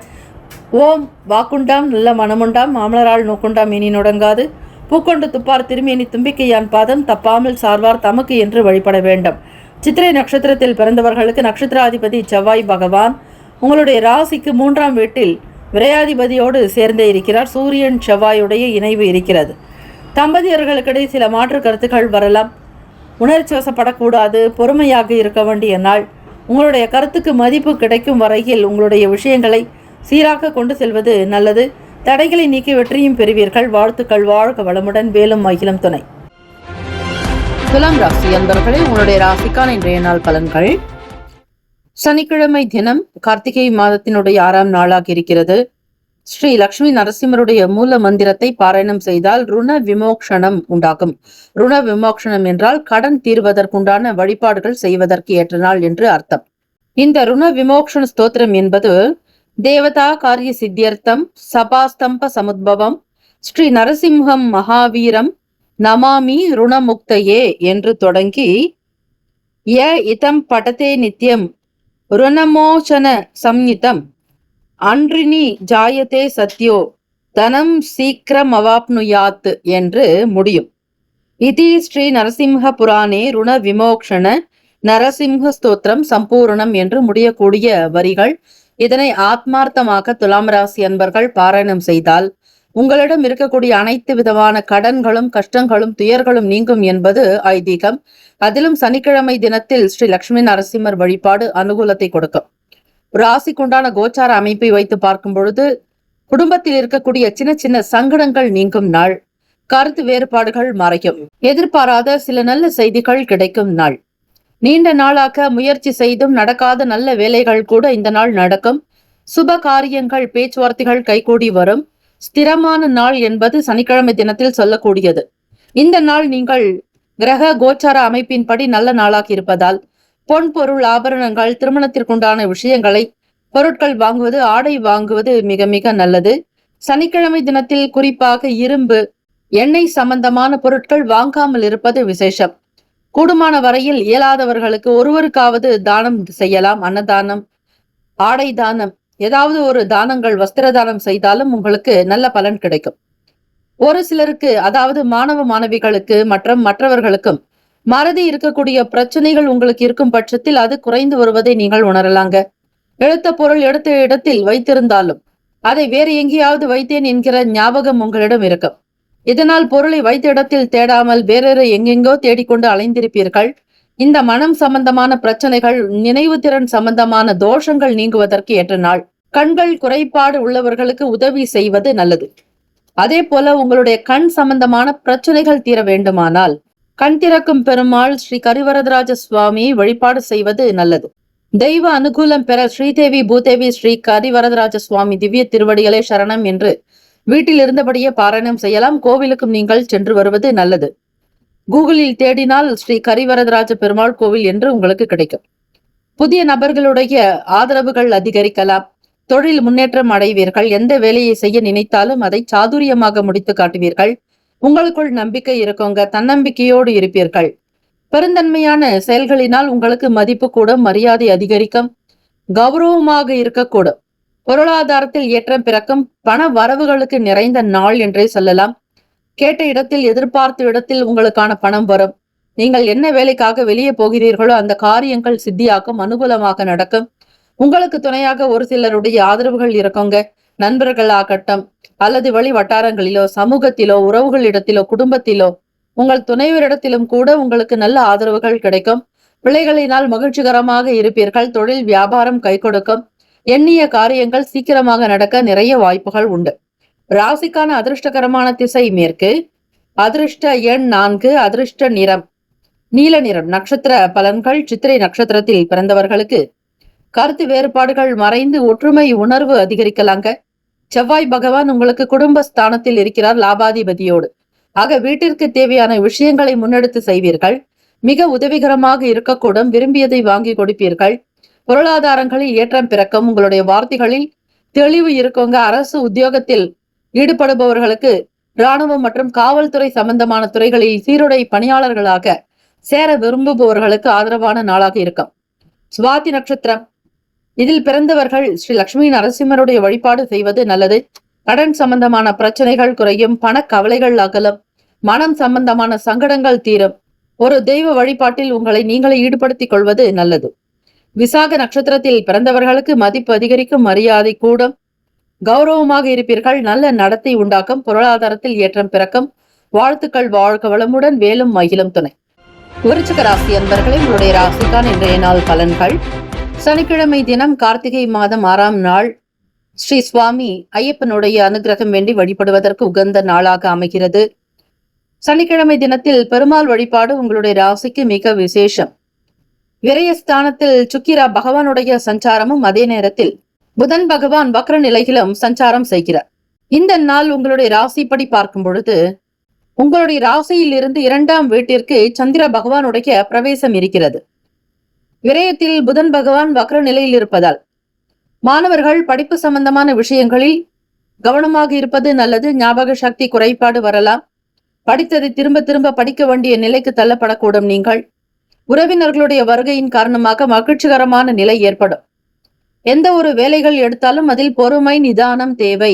ஓம் வாக்குண்டாம் நல்ல மனமுண்டாம் மாமலரால் நோக்குண்டாம் இனி நொடங்காது பூக்கொண்டு துப்பார் திருமேனி தும்பிக்கையான் பாதம் தப்பாமல் சார்வார் தமக்கு என்று வழிபட வேண்டும். சித்திரை நட்சத்திரத்தில் பிறந்தவர்களுக்கு நட்சத்திராதிபதி செவ்வாய் பகவான் உங்களுடைய ராசிக்கு 3ஆம் வீட்டில் விரையாதிபதியோடு சேர்ந்தே இருக்கிறார். சூரியன் செவ்வாயுடைய இணைவு இருக்கிறது. தம்பதியர்களுக்கிடையே சில மாற்று கருத்துக்கள் வரலாம். உணர்ச்சி வசப்படக்கூடாது. பொறுமையாக இருக்க வேண்டிய நாள். உங்களுடைய கருத்துக்கு மதிப்பு கிடைக்கும் வரையில் உங்களுடைய விஷயங்களை சீராக கொண்டு செல்வது நல்லது. தடைகளை நீக்கி வெற்றியும் பெறுவீர்கள். வாழ்த்துக்கள். வாழ்க வளமுடன். வேலும் மகிழும் துணை. துலாம் ராசி அன்பர்களே, உங்களுடைய ராசிக்கான இன்றைய நாள் பலன்கள். சனிக்கிழமை தினம் கார்த்திகை மாதத்தினுடைய 6ஆம் நாளாக இருக்கிறது. ஸ்ரீ லக்ஷ்மி நரசிம்மருடைய மூல மந்திரத்தை பாராயணம் செய்தால் ருண விமோக்ஷனம் உண்டாகும். ருண விமோக்ஷனம் என்றால் கடன் தீர்வதற்குண்டான வழிபாடுகள் செய்வதற்கு ஏற்ற நாள் என்று அர்த்தம். இந்த ருண விமோக்ஷண ஸ்தோத்திரம் என்பது தேவதா காரிய சித்தியர்த்தம் சபாஸ்தம்ப சமுத்பவம் ஸ்ரீ நரசிம்ஹம் மகாவீரம் நமாமி ருணமுக்தையே என்று தொடங்கி ய இதம் படதே நித்யம் ருணமோசன சம்யுதம் அன்றினி ஜாயதே சத்யோ தனம் சீக்கிரம் அவாப்னுயாத் என்று முடியும். இதி ஸ்ரீ நரசிம்ஹ புராணே ருண விமோக்ஷண நரசிம்ஹ ஸ்தோத்திரம் சம்பூர்ணம் என்று முடியக்கூடிய வரிகள். இதனை ஆத்மார்த்தமாக துலாம் ராசி அன்பர்கள் பாராயணம் செய்தால் உங்களிடம் இருக்கக்கூடிய அனைத்து விதமான கடன்களும் கஷ்டங்களும் துயர்களும் நீங்கும் என்பது ஐதீகம். அதிலும் சனிக்கிழமை தினத்தில் ஸ்ரீ லக்ஷ்மி நரசிம்மர் வழிபாடு அனுகூலத்தை கொடுக்கும். ராசிக்குண்டான கோச்சார அமைப்பை வைத்து பார்க்கும் பொழுது குடும்பத்தில் இருக்கக்கூடிய சின்ன சின்ன சங்கடங்கள் நீங்கும் நாள். கருத்து வேறுபாடுகள் மறையும். எதிர்பாராத சில நல்ல செய்திகள் கிடைக்கும் நாள். நீண்ட நாளாக முயற்சி செய்தும் நடக்காத நல்ல வேலைகள் கூட இந்த நாள் நடக்கும். சுப காரியங்கள் பேச்சுவார்த்தைகள் கைகூடி வரும். ஸ்திரமான நாள் என்பது சனிக்கிழமை தினத்தில் சொல்லக்கூடியது. இந்த நாள் நீங்கள் கிரக கோச்சார அமைப்பின்படி நல்ல நாளாக இருப்பதால் பொன் பொருள் ஆபரணங்கள் திருமணத்திற்குண்டான விஷயங்களை பொருட்கள் வாங்குவது ஆடை வாங்குவது மிக மிக நல்லது. சனிக்கிழமை தினத்தில் குறிப்பாக இரும்பு எண்ணெய் சம்பந்தமான பொருட்கள் வாங்காமல் இருப்பது விசேஷம். கூடுமான வரையில் இயலாதவர்களுக்கு ஒருவருக்காவது தானம் செய்யலாம். அன்னதானம், ஆடை தானம், ஏதாவது ஒரு தானங்கள் வஸ்திர தானம் செய்தாலும் உங்களுக்கு நல்ல பலன் கிடைக்கும். ஒரு சிலருக்கு அதாவது மாணவ மாணவிகளுக்கு மற்றும் மற்றவர்களுக்கும் மறதி இருக்கக்கூடிய பிரச்சனைகள் உங்களுக்கு இருக்கும் பட்சத்தில் அது குறைந்து வருவதை நீங்கள் உணரலாங்க. எடுத்த பொருள் எடுத்த இடத்தில் வைத்திருந்தாலும் அதை வேறு எங்கேயாவது வைத்தேன் என்கிற ஞாபகம் உங்களிடம் இருக்கும். இதனால் பொருளை வைத்த இடத்தில் தேடாமல் வேறொரு எங்கெங்கோ தேடிக்கொண்டு அலைந்திருப்பீர்கள். இந்த மனம் சம்பந்தமான பிரச்சனைகள், நினைவு திறன் சம்பந்தமான தோஷங்கள் நீங்குவதற்கு ஏற்ற நாள். கண்கள் குறைபாடு உள்ளவர்களுக்கு உதவி செய்வது நல்லது. அதே போல உங்களுடைய கண் சம்பந்தமான பிரச்சனைகள் தீர வேண்டுமானால் கண் திறக்கும் பெருமாள் ஸ்ரீ கரிவரதராஜ சுவாமியை வழிபாடு செய்வது நல்லது. தெய்வ அனுகூலம் பெற ஸ்ரீதேவி பூதேவி ஸ்ரீ கரிவரதராஜ சுவாமி திவ்ய திருவடிகளே சரணம் என்று வீட்டில் இருந்தபடியே பாராயணம் செய்யலாம். கோவிலுக்கும் நீங்கள் சென்று வருவது நல்லது. கூகுளில் தேடினால் ஸ்ரீ கரிவரதராஜ பெருமாள் கோவில் என்று உங்களுக்கு கிடைக்கும். புதிய நபர்களுடைய ஆதரவுகள் அதிகரிக்கலாம். தொழில் முன்னேற்றம் அடைவீர்கள். எந்த வேலையை செய்ய நினைத்தாலும் அதை சாதுரியமாக முடித்து காட்டுவீர்கள். உங்களுக்குள் நம்பிக்கை இருக்கோங்க. தன்னம்பிக்கையோடு இருப்பீர்கள். பெருந்தன்மையான செயல்களினால் உங்களுக்கு மதிப்பு கூடும், மரியாதை அதிகரிக்கும், கௌரவமாக இருக்கக்கூடும். பொருளாதாரத்தில் ஏற்றம் பிறக்கும். பண வரவுகளுக்கு நிறைந்த நாள் என்றே சொல்லலாம். கேட்ட இடத்தில், எதிர்பார்த்த இடத்தில் உங்களுக்கான பணம் வரும். நீங்கள் என்ன வேலைக்காக வெளியே போகிறீர்களோ அந்த காரியங்கள் சித்தியாக்கும், அனுகூலமாக நடக்கும். உங்களுக்கு துணையாக ஒரு சிலருடைய ஆதரவுகள் இருக்குங்க. நண்பர்கள் ஆகட்டும், அல்லது வழி வட்டாரங்களிலோ, சமூகத்திலோ, உறவுகளிடத்திலோ, குடும்பத்திலோ, உங்கள் துணைவரிடத்திலும் கூட உங்களுக்கு நல்ல ஆதரவுகள் கிடைக்கும். பிள்ளைகளினால் மகிழ்ச்சிகரமாக இருப்பீர்கள். தொழில் வியாபாரம் கை கொடுக்கும். எண்ணிய காரியங்கள் சீக்கிரமாக நடக்க நிறைய வாய்ப்புகள் உண்டு. ராசிக்கான அதிர்ஷ்டகரமான திசை மேற்கு. அதிர்ஷ்ட எண் 4. அதிர்ஷ்ட நிறம் நீல நிறம். நட்சத்திர பலன்கள். சித்திரை நட்சத்திரத்தில் பிறந்தவர்களுக்கு கருத்து வேறுபாடுகள் மறைந்து ஒற்றுமை உணர்வு அதிகரிக்கலாங்க. செவ்வாய் பகவான் உங்களுக்கு குடும்ப ஸ்தானத்தில் இருக்கிறார், லாபாதிபதியோடு. ஆக வீட்டிற்கு தேவையான விஷயங்களை முன்னெடுத்து செய்வீர்கள். மிக உதவிகரமாக இருக்கக்கூடும். விரும்பியதை வாங்கி கொடுப்பீர்கள். பொருளாதாரங்களில் ஏற்றம் பிறக்கும். உங்களுடைய வார்த்தைகளில் தெளிவு இருக்குங்க. அரசு உத்தியோகத்தில் ஈடுபடுபவர்களுக்கு இராணுவம் மற்றும் காவல்துறை சம்பந்தமான துறைகளில் சீருடை பணியாளர்களாக சேர விரும்புபவர்களுக்கு ஆதரவான நாளாக இருக்கும். சுவாதி நட்சத்திரம் இதில் பிறந்தவர்கள் ஸ்ரீ லட்சுமி நரசிம்மருடைய வழிபாடு செய்வது நல்லது. கடன் சம்பந்தமான பிரச்சனைகள் குறையும். பண கவலைகள் அகலும். மனம் சம்பந்தமான சங்கடங்கள் தீரும். ஒரு தெய்வ வழிபாட்டில் உங்களை நீங்களே ஈடுபடுத்திக் கொள்வது நல்லது. விசாக நட்சத்திரத்தில் பிறந்தவர்களுக்கு மதிப்பு அதிகரிக்கும், மரியாதை கூடும், கௌரவமாக இருப்பீர்கள். நல்ல நடத்தை உண்டாக்கும். பொருளாதாரத்தில் ஏற்றம் பிறக்கும். வாழ்த்துக்கள். வாழ்க வளமுடன். வேலும் மகிழும் துணை. விருச்சிக ராசி அன்பர்களே, உங்களுடைய ராசிக்கான இன்றைய நாள் பலன்கள். சனிக்கிழமை தினம் கார்த்திகை மாதம் 6ஆம் நாள் ஸ்ரீ சுவாமி ஐயப்பனுடைய அனுகிரகம் வேண்டி வழிபடுவதற்கு உகந்த நாளாக அமைகிறது. சனிக்கிழமை தினத்தில் பெருமாள் வழிபாடு உங்களுடைய ராசிக்கு மிக விசேஷம். விரயஸ்தானத்தில் சுக்கிரா பகவானுடைய சஞ்சாரமும் அதே நேரத்தில் புதன் பகவான் வக்ர நிலையிலும் சஞ்சாரம் செய்கிறார். இந்த நாள் உங்களுடைய ராசிப்படி பார்க்கும் பொழுது உங்களுடைய ராசியில் இருந்து 2ஆம் வீட்டிற்கு சந்திர பகவானுடைய பிரவேசம் இருக்கிறது. விரயத்தில் புதன் பகவான் வக்ர நிலையில் இருப்பதால் மாணவர்கள் படிப்பு சம்பந்தமான விஷயங்களில் கவனமாக இருப்பது நல்லது. ஞாபக சக்தி குறைபாடு வரலாம். படித்ததை திரும்ப திரும்ப படிக்க வேண்டிய நிலைக்கு தள்ளப்படக்கூடும். நீங்கள் உறவினர்களுடைய வருகையின் காரணமாக மகிழ்ச்சிகரமான நிலை ஏற்படும். எந்த ஒரு வேலைகள் எடுத்தாலும் அதில் பொறுமை, நிதானம் தேவை.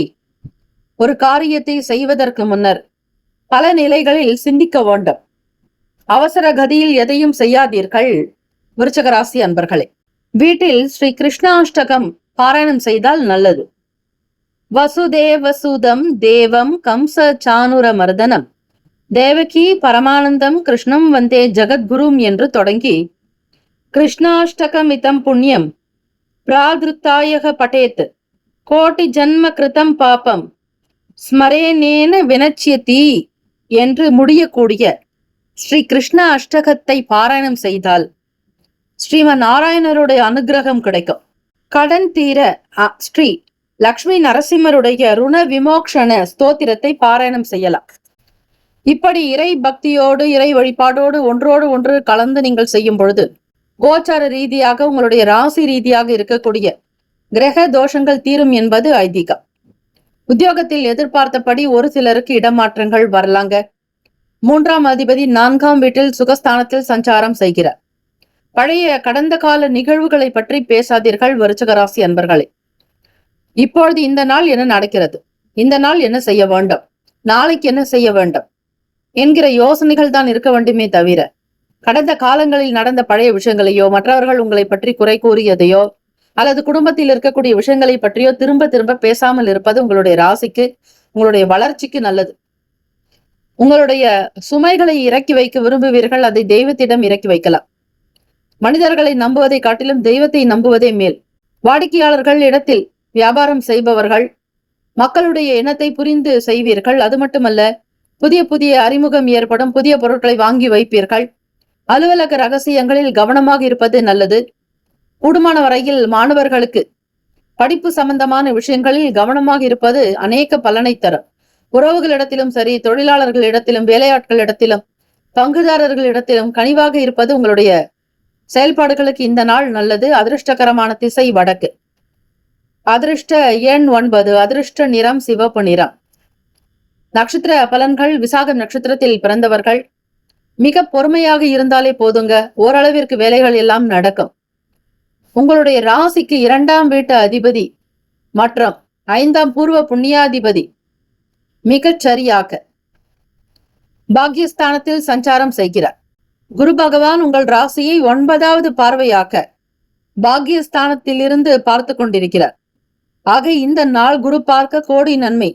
ஒரு காரியத்தை செய்வதற்கு முன்னர் பல நிலைகளில் சிந்திக்க வேண்டும். அவசர கதியில் எதையும் செய்யாதீர்கள். விருச்சிக ராசி அன்பர்களே, வீட்டில் ஸ்ரீ கிருஷ்ணாஷ்டகம் பாராயணம் செய்தால் நல்லது. வசுதேவசூதம் தேவம் கம்ச சானுர மர்தனம் தேவகி பரமானந்தம் கிருஷ்ணம் வந்தே ஜகத்குரும் என்று தொடங்கி கிருஷ்ணாஷ்டகமிதம் புண்ணியம் பிராதிருத்தாயக பட்டேத் கோட்டி ஜன்ம கிருதம் பாபம் ஸ்மரேனேன வினச்சியதி என்று முடியக்கூடிய ஸ்ரீ கிருஷ்ண அஷ்டகத்தை பாராயணம் செய்தால் ஸ்ரீமன் நாராயணருடைய அனுகிரகம் கிடைக்கும். கடன் தீர ஸ்ரீ லக்ஷ்மி நரசிம்மருடைய ருண விமோக்ஷண ஸ்தோத்திரத்தை பாராயணம் செய்யலாம். இப்படி இறை பக்தியோடு இறை வழிபாடோடு ஒன்றோடு ஒன்று கலந்து நீங்கள் செய்யும் பொழுது கோச்சார ரீதியாக உங்களுடைய ராசி ரீதியாக இருக்கக்கூடிய கிரக தோஷங்கள் தீரும் என்பது ஐதீகம். உத்தியோகத்தில் எதிர்பார்த்தபடி ஒரு சிலருக்கு இடமாற்றங்கள் வரலாங்க. 3ஆம் அதிபதி 4ஆம் வீட்டில் சுகஸ்தானத்தில் சஞ்சாரம் செய்கிறார். பழைய கடந்த கால நிகழ்வுகளை பற்றி பேசாதீர்கள் விருச்சிக ராசி அன்பர்களே. இப்பொழுது இந்த நாள் என்ன நடக்கிறது, இந்த நாள் என்ன செய்ய வேண்டும், நாளைக்கு என்ன செய்ய வேண்டும் என்கிற யோசனைகள் தான் இருக்க வேண்டுமே தவிர கடந்த காலங்களில் நடந்த பழைய விஷயங்களையோ மற்றவர்கள் உங்களை பற்றி குறை கூறியதையோ அல்லது குடும்பத்தில் இருக்கக்கூடிய விஷயங்களை பற்றியோ திரும்ப திரும்ப பேசாமல் இருப்பது உங்களுடைய ராசிக்கு, உங்களுடைய வளர்ச்சிக்கு நல்லது. உங்களுடைய சுமைகளை இறக்கி வைக்க விரும்புவீர்கள், அதை தெய்வத்திடம் இறக்கி வைக்கலாம். மனிதர்களை நம்புவதை காட்டிலும் தெய்வத்தை நம்புவதே மேல். வாடிக்கையாளர்கள் இடத்தில் வியாபாரம் செய்பவர்கள் மக்களுடைய எண்ணத்தை புரிந்து செய்வீர்கள். அது மட்டுமல்ல, புதிய புதிய அறிமுகம் ஏற்படும். புதிய பொருட்களை வாங்கி வைப்பீர்கள். அலுவலக ரகசியங்களில் கவனமாக இருப்பது நல்லது. கூடுமான வரையில் மாணவர்களுக்கு படிப்பு சம்பந்தமான விஷயங்களில் கவனமாக இருப்பது அநேக பலனை தரும். உறவுகளிடத்திலும் சரி, தொழிலாளர்களிடத்திலும், வேலையாட்களிடத்திலும், பங்குதாரர்களிடத்திலும் கனிவாக இருப்பது உங்களுடைய செயல்பாடுகளுக்கு இந்த நாள் நல்லது. அதிர்ஷ்டகரமான திசை வடக்கு. அதிர்ஷ்ட எண் 9. அதிர்ஷ்ட நிறம் சிவப்பு நிறம். நட்சத்திர பலன்கள். விசாகம் நட்சத்திரத்தில் பிறந்தவர்கள் மிக பொறுமையாக இருந்தாலே போதுங்க, ஓரளவிற்கு வேலைகள் எல்லாம் நடக்கும். உங்களுடைய ராசிக்கு 2ஆம் வீட்டு அதிபதி மற்றும் 5ஆம் பூர்வ புண்ணியாதிபதி மிகச் சரியாக பாக்யஸ்தானத்தில் சஞ்சாரம் செய்கிறார். குரு பகவான் உங்கள் ராசியை 9வது பார்வையாக்க பாக்யஸ்தானத்தில் இருந்து பார்த்து கொண்டிருக்கிறார். ஆக இந்த நாள் குரு பார்க்க கோடி நன்மை.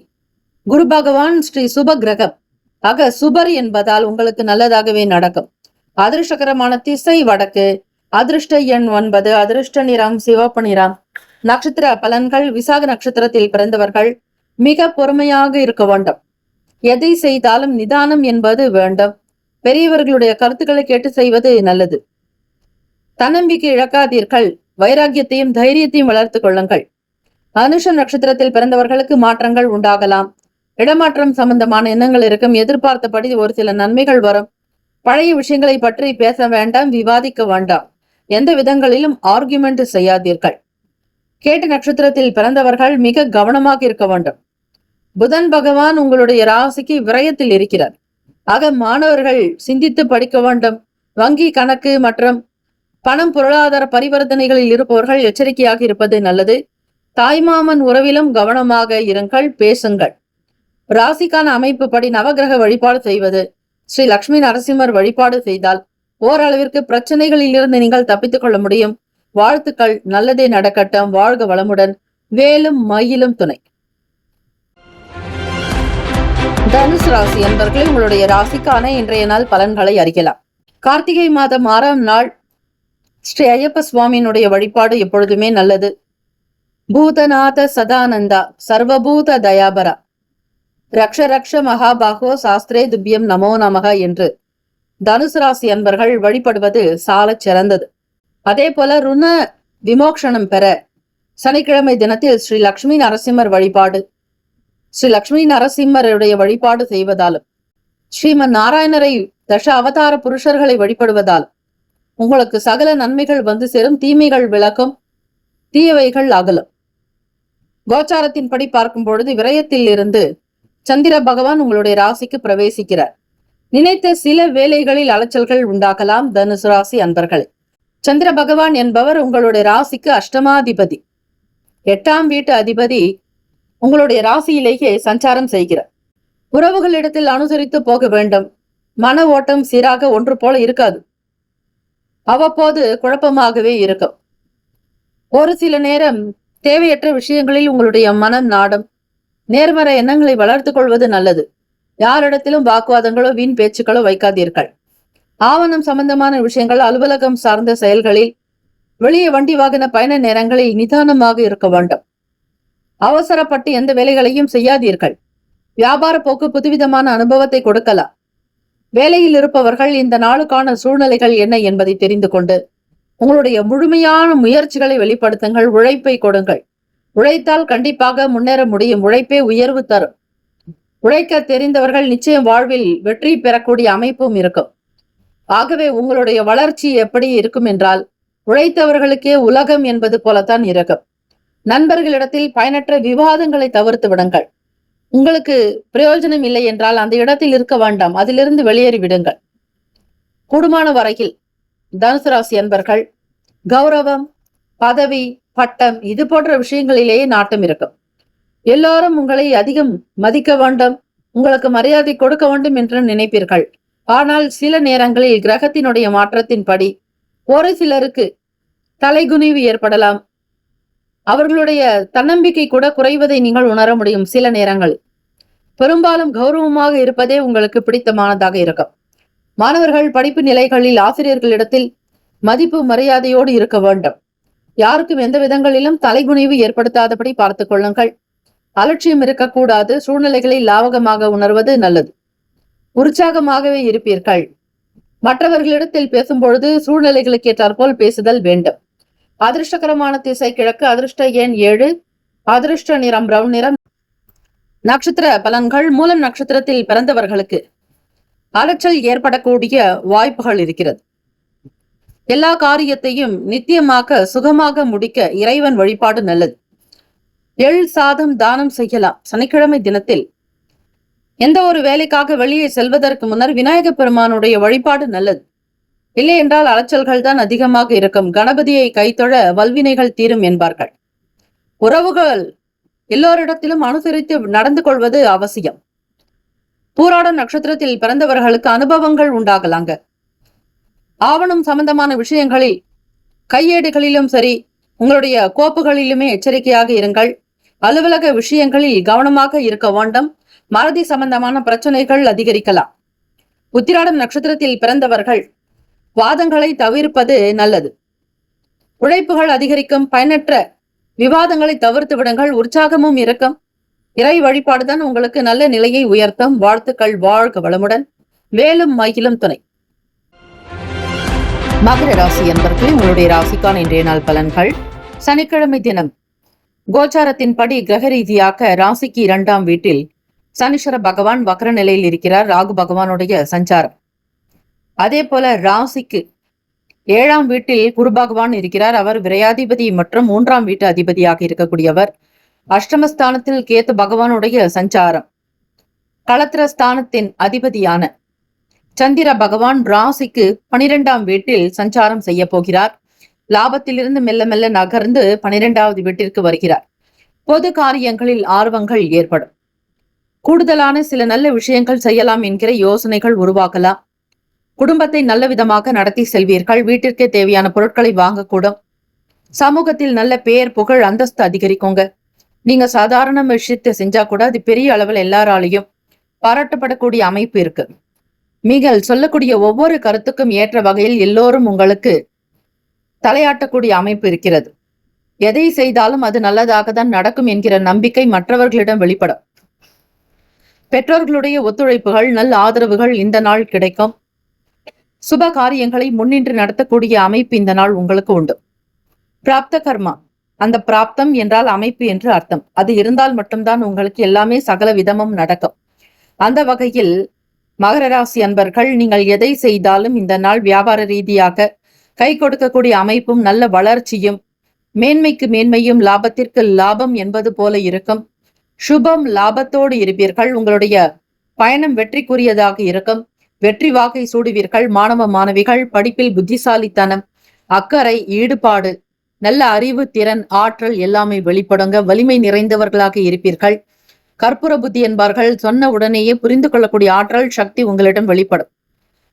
குரு பகவான் ஸ்ரீ சுப கிரகம். ஆக சுபர் என்பதால் உங்களுக்கு நல்லதாகவே நடக்கும். அதிர்ஷ்டகரமான திசை வடக்கு. அதிர்ஷ்ட எண் 9. அதிர்ஷ்ட நிறம் சிவப்பு நிறம். நட்சத்திர பலன்கள். விசாக நட்சத்திரத்தில் பிறந்தவர்கள் மிக பொறுமையாக இருக்க வேண்டும். எதை செய்தாலும் நிதானம் என்பது வேண்டும். பெரியவர்களுடைய கருத்துக்களை கேட்டு செய்வது நல்லது. தன்னம்பிக்கை இழக்காதீர்கள். வைராக்கியத்தையும் தைரியத்தையும் வளர்த்துக் கொள்ளுங்கள். அனுஷம் நட்சத்திரத்தில் பிறந்தவர்களுக்கு மாற்றங்கள் உண்டாகலாம். இடமாற்றம் சம்பந்தமான எண்ணங்கள் இருக்கும். எதிர்பார்த்தபடி ஒரு சில நன்மைகள் வரும். பழைய விஷயங்களை பற்றி பேச வேண்டாம், விவாதிக்க வேண்டாம். எந்த விதங்களிலும் ஆர்குமெண்ட் செய்யாதீர்கள். கேட்ட நட்சத்திரத்தில் பிறந்தவர்கள் மிக கவனமாக இருக்க வேண்டும். புதன் பகவான் உங்களுடைய ராசிக்கு விரயத்தில் இருக்கிறார். ஆக மாணவர்கள் சிந்தித்து படிக்க வேண்டும். வங்கி கணக்கு மற்றும் பணம் பொருளாதார பரிவர்த்தனைகளில் இருப்பவர்கள் எச்சரிக்கையாக இருப்பது நல்லது. தாய்மாமன் உறவிலும் கவனமாக இருங்கள், பேசுங்கள். ராசிக்கான அமைப்பு படி நவகிரக வழிபாடு செய்வது, ஸ்ரீ லட்சுமி நரசிம்மர் வழிபாடு செய்தால் ஓரளவிற்கு பிரச்சனைகளில் இருந்து நீங்கள் தப்பித்துக் கொள்ள முடியும். வாழ்த்துக்கள். நல்லதே நடக்கட்டும். வாழ்க வளமுடன். வேலும் மயிலும் துணை. தனுசு ராசி என்பவர்களே, உங்களுடைய ராசிக்கான இன்றைய நாள் பலன்களை அறியலாம். கார்த்திகை மாதம் 6ஆம் நாள் ஸ்ரீ ஐயப்ப சுவாமியினுடைய வழிபாடு எப்பொழுதுமே நல்லது. பூதநாத சதானந்தா சர்வபூத தயாபரா ரக்ஷ ரக்ஷ மகாபாகோ சாஸ்திரே துப்பியம் நமோ நமக என்று தனுசு ராசி அன்பர்கள் வழிபடுவது சாலச் சிறந்தது. அதே போல ருண விமோக்ஷனம் பெற சனிக்கிழமை தினத்தில் ஸ்ரீ லட்சுமி நரசிம்மர் வழிபாடு, ஸ்ரீ லட்சுமி நரசிம்மருடைய வழிபாடு செய்வதாலும், ஸ்ரீமன் நாராயணரை தச அவதார புருஷர்களை வழிபடுவதாலும் உங்களுக்கு சகல நன்மைகள் வந்து சேரும். தீமைகள் விலகும், தீயவைகள் அகலும். கோச்சாரத்தின்படி பார்க்கும் பொழுது விரயத்தில் இருந்து சந்திர பகவான் உங்களுடைய ராசிக்கு பிரவேசிக்கிறார். நினைத்த சில வேலைகளில் அலைச்சல்கள் உண்டாகலாம். தனுசு ராசி அன்பர்களே, சந்திர பகவான் என்பவர் உங்களுடைய ராசிக்கு அஷ்டமாதிபதி, 8ஆம் வீட்டு அதிபதி உங்களுடைய ராசியிலேயே சஞ்சாரம் செய்கிறார். உறவுகளிடத்தில் அனுசரித்து போக வேண்டும். மன ஓட்டம் சீராக ஒன்று போல இருக்காது. அவ்வப்போது குழப்பமாகவே இருக்கும். ஒரு சில நேரம் தேவையற்ற விஷயங்களில் உங்களுடைய மனம் நாடும். நேர்மறை எண்ணங்களை வளர்த்துக் கொள்வது நல்லது. யாரிடத்திலும் வாக்குவாதங்களோ வீண் பேச்சுக்களோ வைக்காதீர்கள். ஆவணம் சம்பந்தமான விஷயங்கள், அலுவலகம் சார்ந்த செயல்களில், வெளியே வண்டி வாகன பயண நேரங்களில் நிதானமாக இருக்க வேண்டும். அவசரப்பட்டு எந்த வேலைகளையும் செய்யாதீர்கள். வியாபார போக்கு புதுவிதமான அனுபவத்தை கொடுக்கலாம். வேலையில் இருப்பவர்கள் இந்த நாளுக்கான சூழ்நிலைகள் என்ன என்பதை தெரிந்து கொண்டு உங்களுடைய முழுமையான முயற்சிகளை வெளிப்படுத்துங்கள். உழைப்பை கொடுங்கள். உழைத்தால் கண்டிப்பாக முன்னேற முடியும். உழைப்பே உயர்வு தரும். உழைக்க தெரிந்தவர்கள் நிச்சயம் வாழ்வில் வெற்றி பெறக்கூடிய அமைப்பும் இருக்கும். ஆகவே உங்களுடைய வளர்ச்சி எப்படி இருக்கும் என்றால், உழைத்தவர்களுக்கே உலகம் என்பது போலத்தான் இருக்கும். நண்பர்களிடத்தில் பயனற்ற விவாதங்களை தவிர்த்து விடுங்கள். உங்களுக்கு பிரயோஜனம் இல்லை என்றால் அந்த இடத்தில் இருக்க வேண்டாம், அதிலிருந்து வெளியேறி விடுங்கள். கூடுமான வரையில் தனுசு ராசி அன்பர்கள் கௌரவம், பதவி, பட்டம் இது போன்ற விஷயங்களிலேயே நாட்டம் இருக்கும். எல்லாரும் உங்களை அதிகம் மதிக்க வேண்டும், உங்களுக்கு மரியாதை கொடுக்க வேண்டும் என்று நினைப்பீர்கள். ஆனால் சில நேரங்களில் கிரகத்தினுடைய மாற்றத்தின்படி ஒரு சிலருக்கு தலைகுனிவு ஏற்படலாம். அவர்களுடைய தன்னம்பிக்கை கூட குறைவதை நீங்கள் உணர முடியும். சில நேரங்கள் பெரும்பாலும் கௌரவமாக இருப்பதே உங்களுக்கு பிடித்தமானதாக இருக்கும். மாணவர்கள் படிப்பு நிலைகளில் ஆசிரியர்களிடத்தில் மதிப்பு மரியாதையோடு இருக்க வேண்டும். யாருக்கும் எந்த விதங்களிலும் தலைகுனிவு ஏற்படுத்தாதபடி பார்த்துக் கொள்ளுங்கள். அலட்சியம் இருக்கக்கூடாது. சூழ்நிலைகளை லாவகமாக உணர்வது நல்லது. உற்சாகமாகவே இருப்பீர்கள். மற்றவர்களிடத்தில் பேசும்பொழுது சூழ்நிலைகளுக்கு ஏற்றாற்போல் பேசுதல் வேண்டும். அதிர்ஷ்டகரமான திசை கிழக்கு. அதிர்ஷ்ட எண் 7. அதிர்ஷ்ட நிறம் பிரவுன் நிறம். நட்சத்திர பலன்கள். மூலம் நட்சத்திரத்தில் பிறந்தவர்களுக்கு அலைச்சல் ஏற்படக்கூடிய வாய்ப்புகள் இருக்கிறது. எல்லா காரியத்தையும் நித்தியமாக சுகமாக முடிக்க இறைவன் வழிபாடு நல்லது. எள் சாதம் தானம் செய்யலாம். சனிக்கிழமை தினத்தில் எந்த ஒரு வேலைக்காக வெளியே செல்வதற்கு முன்னர் விநாயக பெருமானுடைய வழிபாடு நல்லது. இல்லை என்றால் அலைச்சல்கள் தான் அதிகமாக இருக்கும். கணபதியை கைத்தொழ வல்வினைகள் தீரும் என்பார்கள். உறவுகள் எல்லோரிடத்திலும் அனுசரித்து நடந்து கொள்வது அவசியம். பூராடம் நட்சத்திரத்தில் பிறந்தவர்களுக்கு அனுபவங்கள் உண்டாகலாங்க. ஆவணம் சம்பந்தமான விஷயங்களில் கையேடுகளிலும் சரி, உங்களுடைய கோப்புகளிலுமே எச்சரிக்கையாக இருங்கள். அலுவலக விஷயங்களில் கவனமாக இருக்க வேண்டும். மறதி சம்பந்தமான பிரச்சனைகள் அதிகரிக்கலாம். உத்திராடம் நட்சத்திரத்தில் பிறந்தவர்கள் வாதங்களை தவிர்ப்பது நல்லது. உழைப்புகள் அதிகரிக்கும். பயனற்ற விவாதங்களை தவிர்த்து விடுங்கள். உற்சாகமும் இருக்கும். இறை வழிபாடுதான் உங்களுக்கு நல்ல நிலையை உயர்த்தும். வாழ்த்துக்கள். வாழ்க வளமுடன். வேலும் மயிலும் துணை. மகர ராசி என்பர்கள் உங்களுடைய ராசிக்கான இன்றைய நாள் பலன்கள். சனிக்கிழமை தினம் கோச்சாரத்தின்படி கிரக ரீதியாக ராசிக்கு 2ஆம் வீட்டில் சனீஸ்வர பகவான் வக்ர நிலையில் இருக்கிறார். ராகு பகவானுடைய சஞ்சாரம். அதே போல ராசிக்கு 7ஆம் வீட்டில் குரு பகவான் இருக்கிறார். அவர் விரையாதிபதி மற்றும் 3ஆம் வீட்டு அதிபதியாக இருக்கக்கூடியவர். அஷ்டமஸ்தானத்தில் கேத்து பகவானுடைய சஞ்சாரம். களத்திரஸ்தானத்தின் அதிபதியான சந்திர பகவான் ராசிக்கு 12ஆம் வீட்டில் சஞ்சாரம் செய்ய போகிறார். லாபத்திலிருந்து மெல்ல மெல்ல நகர்ந்து 12வது வீட்டிற்கு வருகிறார். பொது காரியங்களில் ஆர்வங்கள் ஏற்படும். கூடுதலான சில நல்ல விஷயங்கள் செய்யலாம் என்கிற யோசனைகள் உருவாக்கலாம். குடும்பத்தை நல்ல விதமாக நடத்தி செல்வீர்கள். வீட்டிற்கே தேவையான பொருட்களை வாங்கக்கூடும். சமூகத்தில் நல்ல பெயர் புகழ் அந்தஸ்து அதிகரிக்குங்க. நீங்க சாதாரண விஷயத்தை செஞ்சா கூட அது பெரிய அளவில் எல்லாராலையும் பாராட்டப்படக்கூடிய அமைப்பு இருக்கு. நீங்கள் சொல்லக்கூடிய ஒவ்வொரு கருத்துக்கும் ஏற்ற வகையில் எல்லோரும் உங்களுக்கு தலையாட்டக்கூடிய அமைப்பு இருக்கிறது. எதை செய்தாலும் அது நல்லதாக தான் நடக்கும் என்கிற நம்பிக்கை மற்றவர்களிடம் வெளிப்படும். பெற்றோர்களுடைய ஒத்துழைப்புகள் நல்ல ஆதரவுகள் இந்த நாள் கிடைக்கும். சுப காரியங்களை முன்னின்று நடத்தக்கூடிய அமைப்பு இந்த நாள் உங்களுக்கு உண்டு. பிராப்த கர்மா, அந்த பிராப்தம் என்றால் அமைப்பு என்று அர்த்தம். அது இருந்தால் மட்டும்தான் உங்களுக்கு எல்லாமே சகல விதமும் நடக்கும். அந்த வகையில் மகர ராசி அன்பர்கள், நீங்கள் எதை செய்தாலும் இந்த நாள் வியாபார ரீதியாக கை கொடுக்கக்கூடிய அமைப்பும் நல்ல வளர்ச்சியும் மேன்மைக்கு மேன்மையும் லாபத்திற்கு லாபம் என்பது போல இருக்கும். சுபம் லாபத்தோடு இருப்பீர்கள். உங்களுடைய பயணம் வெற்றிக்குரியதாக இருக்கும். வெற்றி வாகை சூடுவீர்கள். மாணவ மாணவிகள் படிப்பில் புத்திசாலித்தனம், அக்கறை, ஈடுபாடு, நல்ல அறிவு, திறன், ஆற்றல் எல்லாமே வெளிப்படுங்க. வலிமை நிறைந்தவர்களாக இருப்பீர்கள். கற்பூர புத்தி என்பார்கள். சொன்ன உடனேயே புரிந்து கொள்ளக்கூடிய ஆற்றல் சக்தி உங்களிடம் வெளிப்படும்.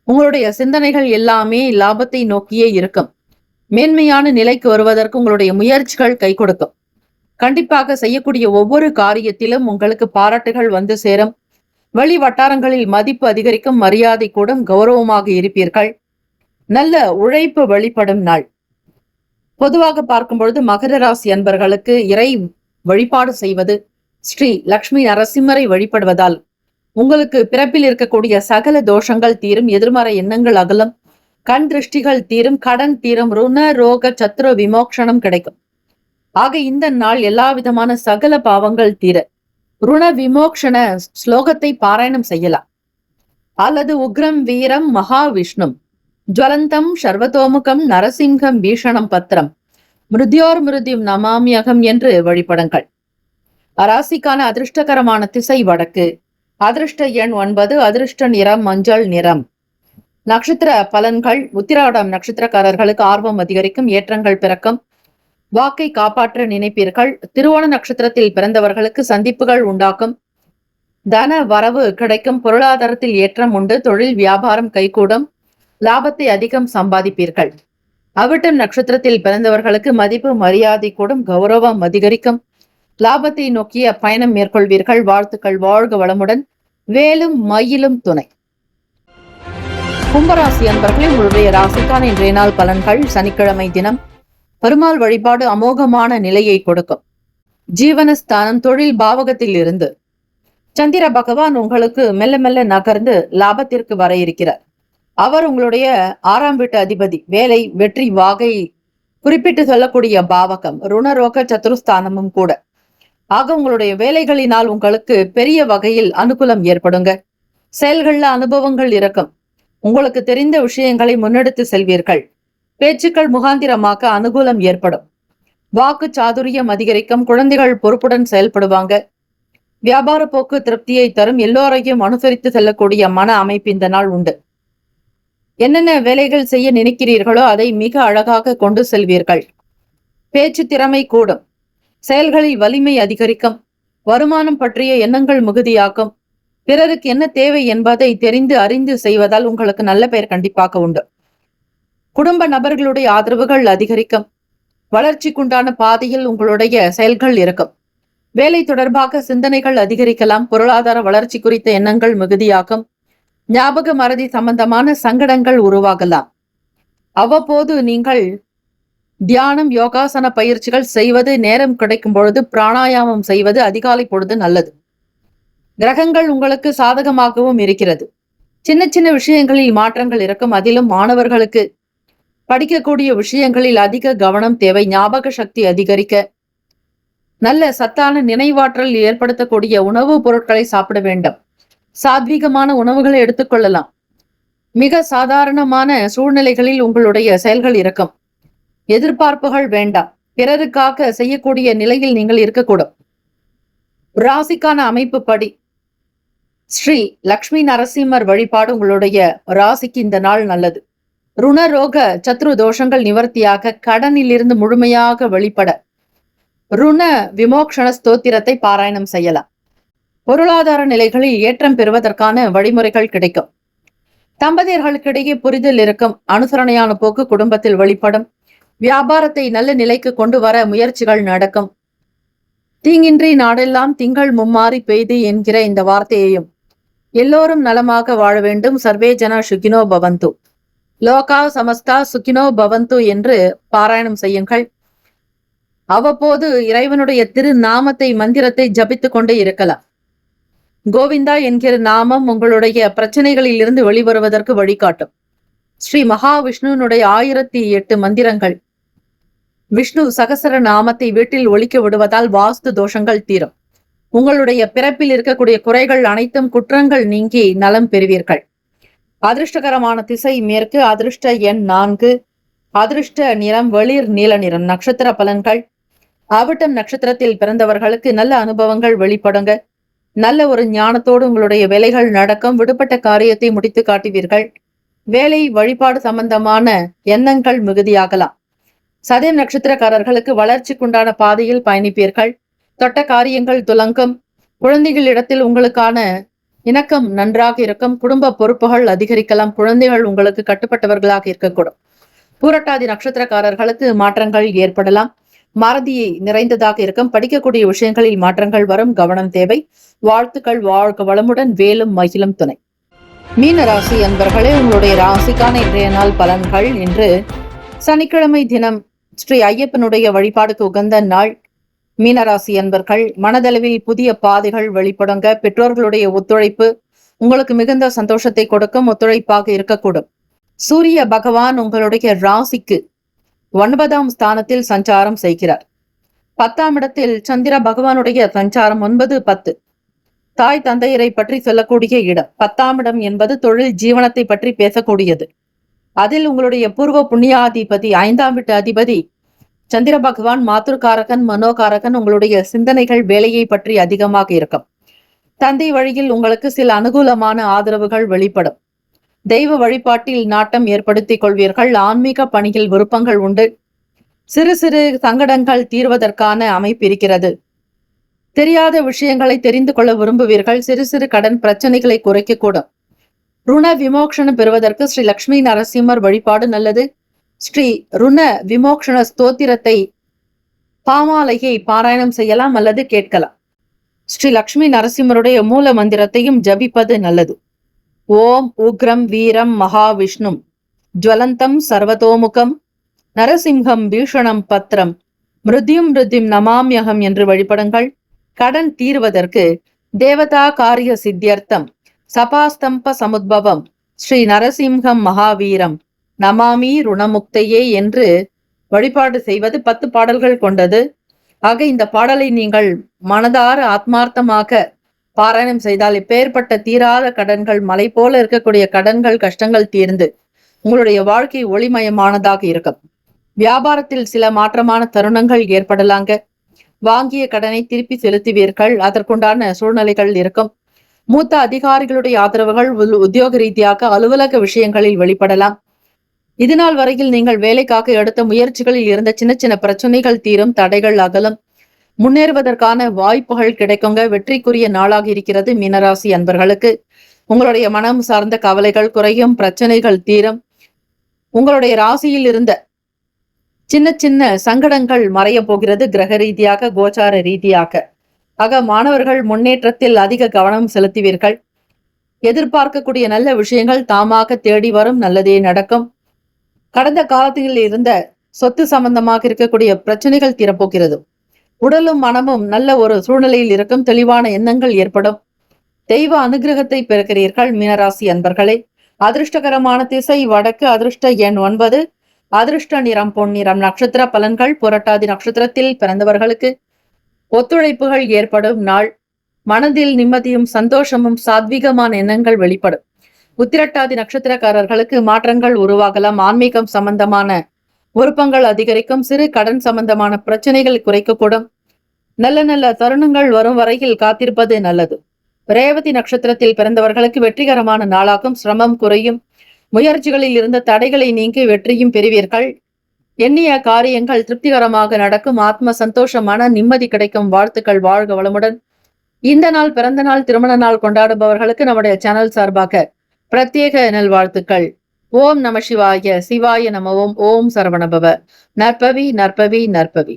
உங்களுடைய சிந்தனைகள் எல்லாமே லாபத்தை நோக்கியே இருக்கும். மேன்மையான நிலைக்கு வருவதற்கு உங்களுடைய முயற்சிகள் கை கொடுக்கும். கண்டிப்பாக செய்யக்கூடிய ஒவ்வொரு காரியத்திலும் உங்களுக்கு பாராட்டுகள் வந்து சேரும். வெளி வட்டாரங்களில் மதிப்பு அதிகரிக்கும். மரியாதை கூடும். கௌரவமாக இருப்பீர்கள். நல்ல உழைப்பு வெளிப்படும் நாள். பொதுவாக பார்க்கும் பொழுது மகர ராசி அன்பர்களுக்கு இறை வழிபாடு செய்வது, ஸ்ரீ லக்ஷ்மி நரசிம்மரை வழிபடுவதால் உங்களுக்கு பிறப்பில் இருக்கக்கூடிய சகல தோஷங்கள் தீரும். எதிர்மறை எண்ணங்கள் அகலும். கண் திருஷ்டிகள் தீரும். கடன் தீரும். ருண ரோக சத்ரு விமோக்ஷனம் கிடைக்கும். ஆக இந்த நாள் எல்லா விதமான சகல பாவங்கள் தீர ருண விமோக்ஷண ஸ்லோகத்தை பாராயணம் செய்யலாம். அல்லது உக்ரம் வீரம் மகாவிஷ்ணும் ஜுவலந்தம் சர்வதோமுகம் நரசிங்கம் பீஷணம் பத்திரம் மிருத்யோர் மிருத்யும் நமாமியகம் என்று வழிபடுங்கள். ராசிக்கான அதிர்ஷ்டகரமான திசை வடக்கு. அதிர்ஷ்ட எண் 9. அதிர்ஷ்ட நிறம் மஞ்சள் நிறம். நட்சத்திர பலன்கள். உத்திராடம் நட்சத்திரக்காரர்களுக்கு ஆர்வம் அதிகரிக்கும். ஏற்றங்கள் பிறக்கும். வாக்கை காப்பாற்ற நினைப்பீர்கள். திருவோண நட்சத்திரத்தில் பிறந்தவர்களுக்கு சந்திப்புகள் உண்டாக்கும். தன வரவு கிடைக்கும். பொருளாதாரத்தில் ஏற்றம் உண்டு. தொழில் வியாபாரம் கைகூடும். லாபத்தை அதிகம் சம்பாதிப்பீர்கள். அவிட்டம் நட்சத்திரத்தில் பிறந்தவர்களுக்கு மதிப்பு மரியாதை கூடும். கௌரவம் அதிகரிக்கும். லாபத்தை நோக்கிய பயணம் மேற்கொள்வீர்கள். வாழ்த்துக்கள். வாழ்க வளமுடன். வேலும் மயிலும் துணை. கும்பராசி அன்பர்களே, உங்களுடைய ராசிக்கான இன்றைய நாள் பலன்கள். சனிக்கிழமை தினம் பெருமாள் வழிபாடு அமோகமான நிலையை கொடுக்கும். ஜீவனஸ்தானம் தொழில் பாவகத்தில் இருந்து சந்திர பகவான் உங்களுக்கு மெல்ல மெல்ல நகர்ந்து லாபத்திற்கு வர இருக்கிறார். அவர் உங்களுடைய 6ஆம் வீட்டு அதிபதி. வேலை வெற்றி வாகை குறிப்பிட்டு சொல்லக்கூடிய பாவகம் ருணரோக சத்துருஸ்தானமும் கூட. ஆக உங்களுடைய வேலைகளினால் உங்களுக்கு பெரிய வகையில் அனுகூலம் ஏற்படுங்க. செயல்கள்ல அனுபவங்கள் இருக்கும். உங்களுக்கு தெரிந்த விஷயங்களை முன்னெடுத்து செல்வீர்கள். பேச்சுக்கள் முகாந்திரமாக அனுகூலம் ஏற்படும். வாக்கு சாதுரியம் அதிகரிக்கும். குழந்தைகள் பொறுப்புடன் செயல்படுவாங்க. வியாபார போக்கு திருப்தியை தரும். எல்லோரையும் அனுசரித்து செல்லக்கூடிய மன அமைப்பு இந்த நாள் உண்டு. என்னென்ன வேலைகள் செய்ய நினைக்கிறீர்களோ அதை மிக அழகாக கொண்டு செல்வீர்கள். பேச்சு திறமை கூடும். செயல்களில் வலிமை அதிகரிக்கும். வருமானம் பற்றிய எண்ணங்கள் மிகுதியாக்கும். பிறருக்கு என்ன தேவை என்பதை தெரிந்து அறிந்து செய்வதால் உங்களுக்கு நல்ல பெயர் கண்டிப்பாக உண்டு. குடும்ப நபர்களுடைய ஆதரவுகள் அதிகரிக்கும். வளர்ச்சிக்குண்டான பாதையில் உங்களுடைய செயல்கள் இருக்கும். வேலை தொடர்பாக சிந்தனைகள் அதிகரிக்கலாம். பொருளாதார வளர்ச்சி குறித்த எண்ணங்கள் மிகுதியாகும். ஞாபக மறதி சம்பந்தமான சங்கடங்கள் உருவாகலாம். அவ்வப்போது நீங்கள் தியானம் யோகாசன பயிற்சிகள் செய்வது, நேரம் கிடைக்கும் பொழுது பிராணாயாமம் செய்வது அதிகாலை பொழுது நல்லது. கிரகங்கள் உங்களுக்கு சாதகமாகவும் இருக்கிறது. சின்ன சின்ன விஷயங்களில் மாற்றங்கள் இருக்கும். அதிலும் மாணவர்களுக்கு படிக்கக்கூடிய விஷயங்களில் அதிக கவனம் தேவை. ஞாபக சக்தி அதிகரிக்க நல்ல சத்தான நினைவாற்றல் ஏற்படுத்தக்கூடிய உணவுப் பொருட்களை சாப்பிட வேண்டும். சாத்வீகமான உணவுகளை எடுத்துக்கொள்ளலாம். மிக சாதாரணமான சூழ்நிலைகளில் உங்களுடைய செயல்கள் இருக்கும். எதிர்பார்ப்புகள் வேண்டாம். பிறருக்காக செய்யக்கூடிய நிலையில் நீங்கள் இருக்கக்கூடும். ராசிக்கான அமைப்பு படி ஸ்ரீ லக்ஷ்மி நரசிம்மர் வழிபாடு உங்களுடைய ராசிக்கு இந்த நாள் நல்லது. ருணரோக சத்ரு தோஷங்கள் நிவர்த்தியாக கடனிலிருந்து முழுமையாக வெளிப்பட ருண விமோக்ஷண ஸ்தோத்திரத்தை பாராயணம் செய்யலாம். பொருளாதார நிலைகளில் ஏற்றம் பெறுவதற்கான வழிமுறைகள் கிடைக்கும். தம்பதியர்களுக்கிடையே புரிதல் இருக்கும். அனுசரணையான போக்கு குடும்பத்தில் வெளிப்படும். வியாபாரத்தை நல்ல நிலைக்கு கொண்டு வர முயற்சிகள் நடக்கும். தீங்கின்றி நாடெல்லாம் திங்கள் மும்மாறி பெய்து என்கிற இந்த வார்த்தையையும் எல்லோரும் நலமாக வாழ வேண்டும். சர்வே ஜன சுகினோ பவந்து, லோகா சமஸ்தா சுகினோ பவந்து என்று பாராயணம் செய்யுங்கள். அவ்வப்போது இறைவனுடைய திரு நாமத்தை மந்திரத்தை ஜபித்துக் கொண்டே இருக்கலாம். கோவிந்தா என்கிற நாமம் உங்களுடைய பிரச்சனைகளில் இருந்து வெளிவருவதற்கு வழிகாட்டும். ஸ்ரீ மகாவிஷ்ணுனுடைய 1008 மந்திரங்கள், விஷ்ணு சகசர நாமத்தை வீட்டில் ஒலிக்க விடுவதால் வாஸ்து தோஷங்கள் தீரும். உங்களுடைய பிறப்பில் இருக்கக்கூடிய குறைகள் அனைத்தும் குற்றங்கள் நீங்கி நலம் பெறுவீர்கள். அதிர்ஷ்டகரமான திசை மேற்கு. அதிர்ஷ்ட எண் 4. அதிர்ஷ்ட நிறம் வெளிர் நீல நிறம். நட்சத்திர பலன்கள். அவிட்டம் நட்சத்திரத்தில் பிறந்தவர்களுக்கு நல்ல அனுபவங்கள் வெளிப்படுங்க. நல்ல ஒரு ஞானத்தோடு உங்களுடைய வேலைகள் நடக்கும். விடுபட்ட காரியத்தை முடித்து காட்டுவீர்கள். வேலை வழிபாடு சம்பந்தமான எண்ணங்கள் மிகுதியாகலாம். சதயம் நட்சத்திரக்காரர்களுக்கு வளர்ச்சிக்குண்டான பாதையில் பயணிப்பீர்கள். தொட்ட காரியங்கள் துலங்கும். குழந்தைகளிடத்தில் உங்களுக்கான இணக்கம் நன்றாக இருக்கும். குடும்ப பொறுப்புகள் அதிகரிக்கலாம். குழந்தைகள் உங்களுக்கு கட்டுப்பட்டவர்களாக இருக்கக்கூடும். பூரட்டாதி நட்சத்திரக்காரர்களுக்கு மாற்றங்கள் ஏற்படலாம். மறதியை நிறைந்ததாக இருக்கும். படிக்கக்கூடிய விஷயங்களில் மாற்றங்கள் வரும். கவனம் தேவை. வாழ்த்துக்கள். வாழ்க வளமுடன். வேலும் மகிழும் துணை. மீன ராசி அன்பர்களே, உங்களுடைய ராசிக்கான இன்றைய நாள் பலன்கள். இன்று சனிக்கிழமை தினம் ஸ்ரீ ஐயப்பனுடைய வழிபாடுக்கு உகந்த நாள். மீனராசி அன்பர்கள், மனதளவில் புதிய பாதைகள் வெளிப்படுங்க. பெற்றோர்களுடைய ஒத்துழைப்பு உங்களுக்கு மிகுந்த சந்தோஷத்தை கொடுக்கும். ஒத்துழைப்பாக இருக்கக்கூடும். சூரிய பகவான் உங்களுடைய ராசிக்கு 9ஆம் ஸ்தானத்தில் சஞ்சாரம் செய்கிறார். 10ஆம் இடத்தில் சந்திர பகவானுடைய சஞ்சாரம் 9, 10 தாய் தந்தையரை பற்றி சொல்லக்கூடிய இடம். 10ஆம் இடம் என்பது தொழில் ஜீவனத்தை பற்றி பேசக்கூடியது. அதில் உங்களுடைய பூர்வ புண்ணியாதிபதி 5ஆம் வீட்டு அதிபதி சந்திர பகவான் மாதுர்காரகன், மனோகாரகன். உங்களுடைய சிந்தனைகள் வேலையை பற்றி அதிகமாக இருக்கும். தந்தை வழியில் உங்களுக்கு சில அனுகூலமான ஆதரவுகள் வெளிப்படும். தெய்வ வழிபாட்டில் நாட்டம் ஏற்படுத்திக் கொள்வீர்கள். ஆன்மீக பணியில் விருப்பங்கள் உண்டு. சிறு சிறு சங்கடங்கள் தீர்வதற்கான அமைப்பு இருக்கிறது. தெரியாத விஷயங்களை தெரிந்து கொள்ள விரும்புவீர்கள். சிறு சிறு கடன் பிரச்சனைகளை குறைக்கக்கூடும். ருண விமோக்ஷணம் பெறுவதற்கு ஸ்ரீ லக்ஷ்மி நரசிம்மர் வழிபாடு நல்லது. ஸ்ரீ ருண விமோக்ஷண ஸ்தோத்திரத்தை பாமாலையை பாராயணம் செய்யலாம் அல்லது கேட்கலாம். ஸ்ரீ லக்ஷ்மி நரசிம்மருடைய மூல மந்திரத்தையும் ஜபிப்பது நல்லது. ஓம் உக்ரம் வீரம் மகாவிஷ்ணும் ஜுவலந்தம் சர்வதோமுகம் நரசிம்ஹம் பீஷணம் பத்ரம் மிருத்யும் நமாம்யகம் என்று வழிபடுங்கள். கடன் தீர்வதற்கு தேவதா காரிய சித்தியர்த்தம் சபாஸ்தம்ப சமுத்பவம் ஸ்ரீ நரசிம்ஹம் மகாவீரம் நமாமி ருணமுக்தையே என்று வழிபாடு செய்வது 10 பாடல்கள் கொண்டது. ஆக இந்த பாடலை நீங்கள் மனதார ஆத்மார்த்தமாக பாராயணம் செய்தால் எப்பேற்பட்ட தீராத கடன்கள், மலை போல இருக்கக்கூடிய கடன்கள், கஷ்டங்கள் தீர்ந்து உங்களுடைய வாழ்க்கை ஒளிமயமானதாக இருக்கும். வியாபாரத்தில் சில மாற்றமான தருணங்கள் ஏற்படலாங்க. வாங்கிய கடனை திருப்பி செலுத்துவீர்கள். அதற்குண்டான சூழ்நிலைகள் இருக்கும். மூத்த அதிகாரிகளுடைய ஆதரவுகள் உத்தியோக ரீதியாக அலுவலக விஷயங்களில் வெளிப்படலாம். இதுநாள் வரையில் நீங்கள் வேலைக்காக எடுத்த முயற்சிகளில் இருந்த சின்ன சின்ன பிரச்சனைகள் தீரும், தடைகள் அகலும், முன்னேறுவதற்கான வாய்ப்புகள் கிடைக்குங்க. வெற்றிக்குரிய நாளாக இருக்கிறது மீனராசி அன்பர்களுக்கு. உங்களுடைய மனம் சார்ந்த கவலைகள் குறையும், பிரச்சனைகள் தீரும். உங்களுடைய ராசியில் இருந்த சின்ன சின்ன சங்கடங்கள் மறைய போகிறது, கிரக ரீதியாக, கோச்சார ரீதியாக. ஆக மாணவர்கள் முன்னேற்றத்தில் அதிக கவனம் செலுத்துவீர்கள். எதிர்பார்க்கக்கூடிய நல்ல விஷயங்கள் தாமாக தேடி வரும், நல்லதே நடக்கும். கடந்த காலத்தில் இருந்த சொத்து சம்பந்தமாக இருக்கக்கூடிய பிரச்சனைகள் தீரப்போகிறது. உடலும் மனமும் நல்ல ஒரு சூழ்நிலையில் இருக்கும், தெளிவான எண்ணங்கள் ஏற்படும். தெய்வ அனுகிரகத்தை பெறுகிறீர்கள் மீனராசி அன்பர்களே. அதிர்ஷ்டகரமான திசை வடக்கு, அதிர்ஷ்ட எண் 9, அதிர்ஷ்ட நிறம் பொன்னிறம். நட்சத்திர பலன்கள்: புரட்டாதி நட்சத்திரத்தில் பிறந்தவர்களுக்கு ஒத்துழைப்புகள் ஏற்படும் நாள். மனதில் நிம்மதியும் சந்தோஷமும் சாத்வீகமான எண்ணங்கள் வெளிப்படும். உத்திரட்டாதி நட்சத்திரக்காரர்களுக்கு மாற்றங்கள் உருவாகலாம். ஆன்மீகம் சம்பந்தமான விருப்பங்கள் அதிகரிக்கும். சிறு கடன் சம்பந்தமான பிரச்சனைகள் குறைக்கக்கூடும். நல்ல நல்ல தருணங்கள் வரும் வரையில் காத்திருப்பது நல்லது. ரேவதி நட்சத்திரத்தில் பிறந்தவர்களுக்கு வெற்றிகரமான நாளாகும். சிரமம் குறையும். முயற்சிகளில் இருந்த தடைகளை நீங்கி வெற்றியும் பெறுவீர்கள். எண்ணிய காரியங்கள் திருப்திகரமாக நடக்கும். ஆத்ம சந்தோஷமான நிம்மதி கிடைக்கும். வாழ்த்துக்கள். வாழ்க வளமுடன். இந்த நாள் பிறந்த நாள், திருமண நாள் கொண்டாடுபவர்களுக்கு நம்முடைய சேனல் சார்பாக பிரத்யேக நல்வாழ்த்துக்கள். ஓம் நம சிவாய. சிவாய நம. ஓம் சரவணபவ. நற்பவி நற்பவி நற்பவி.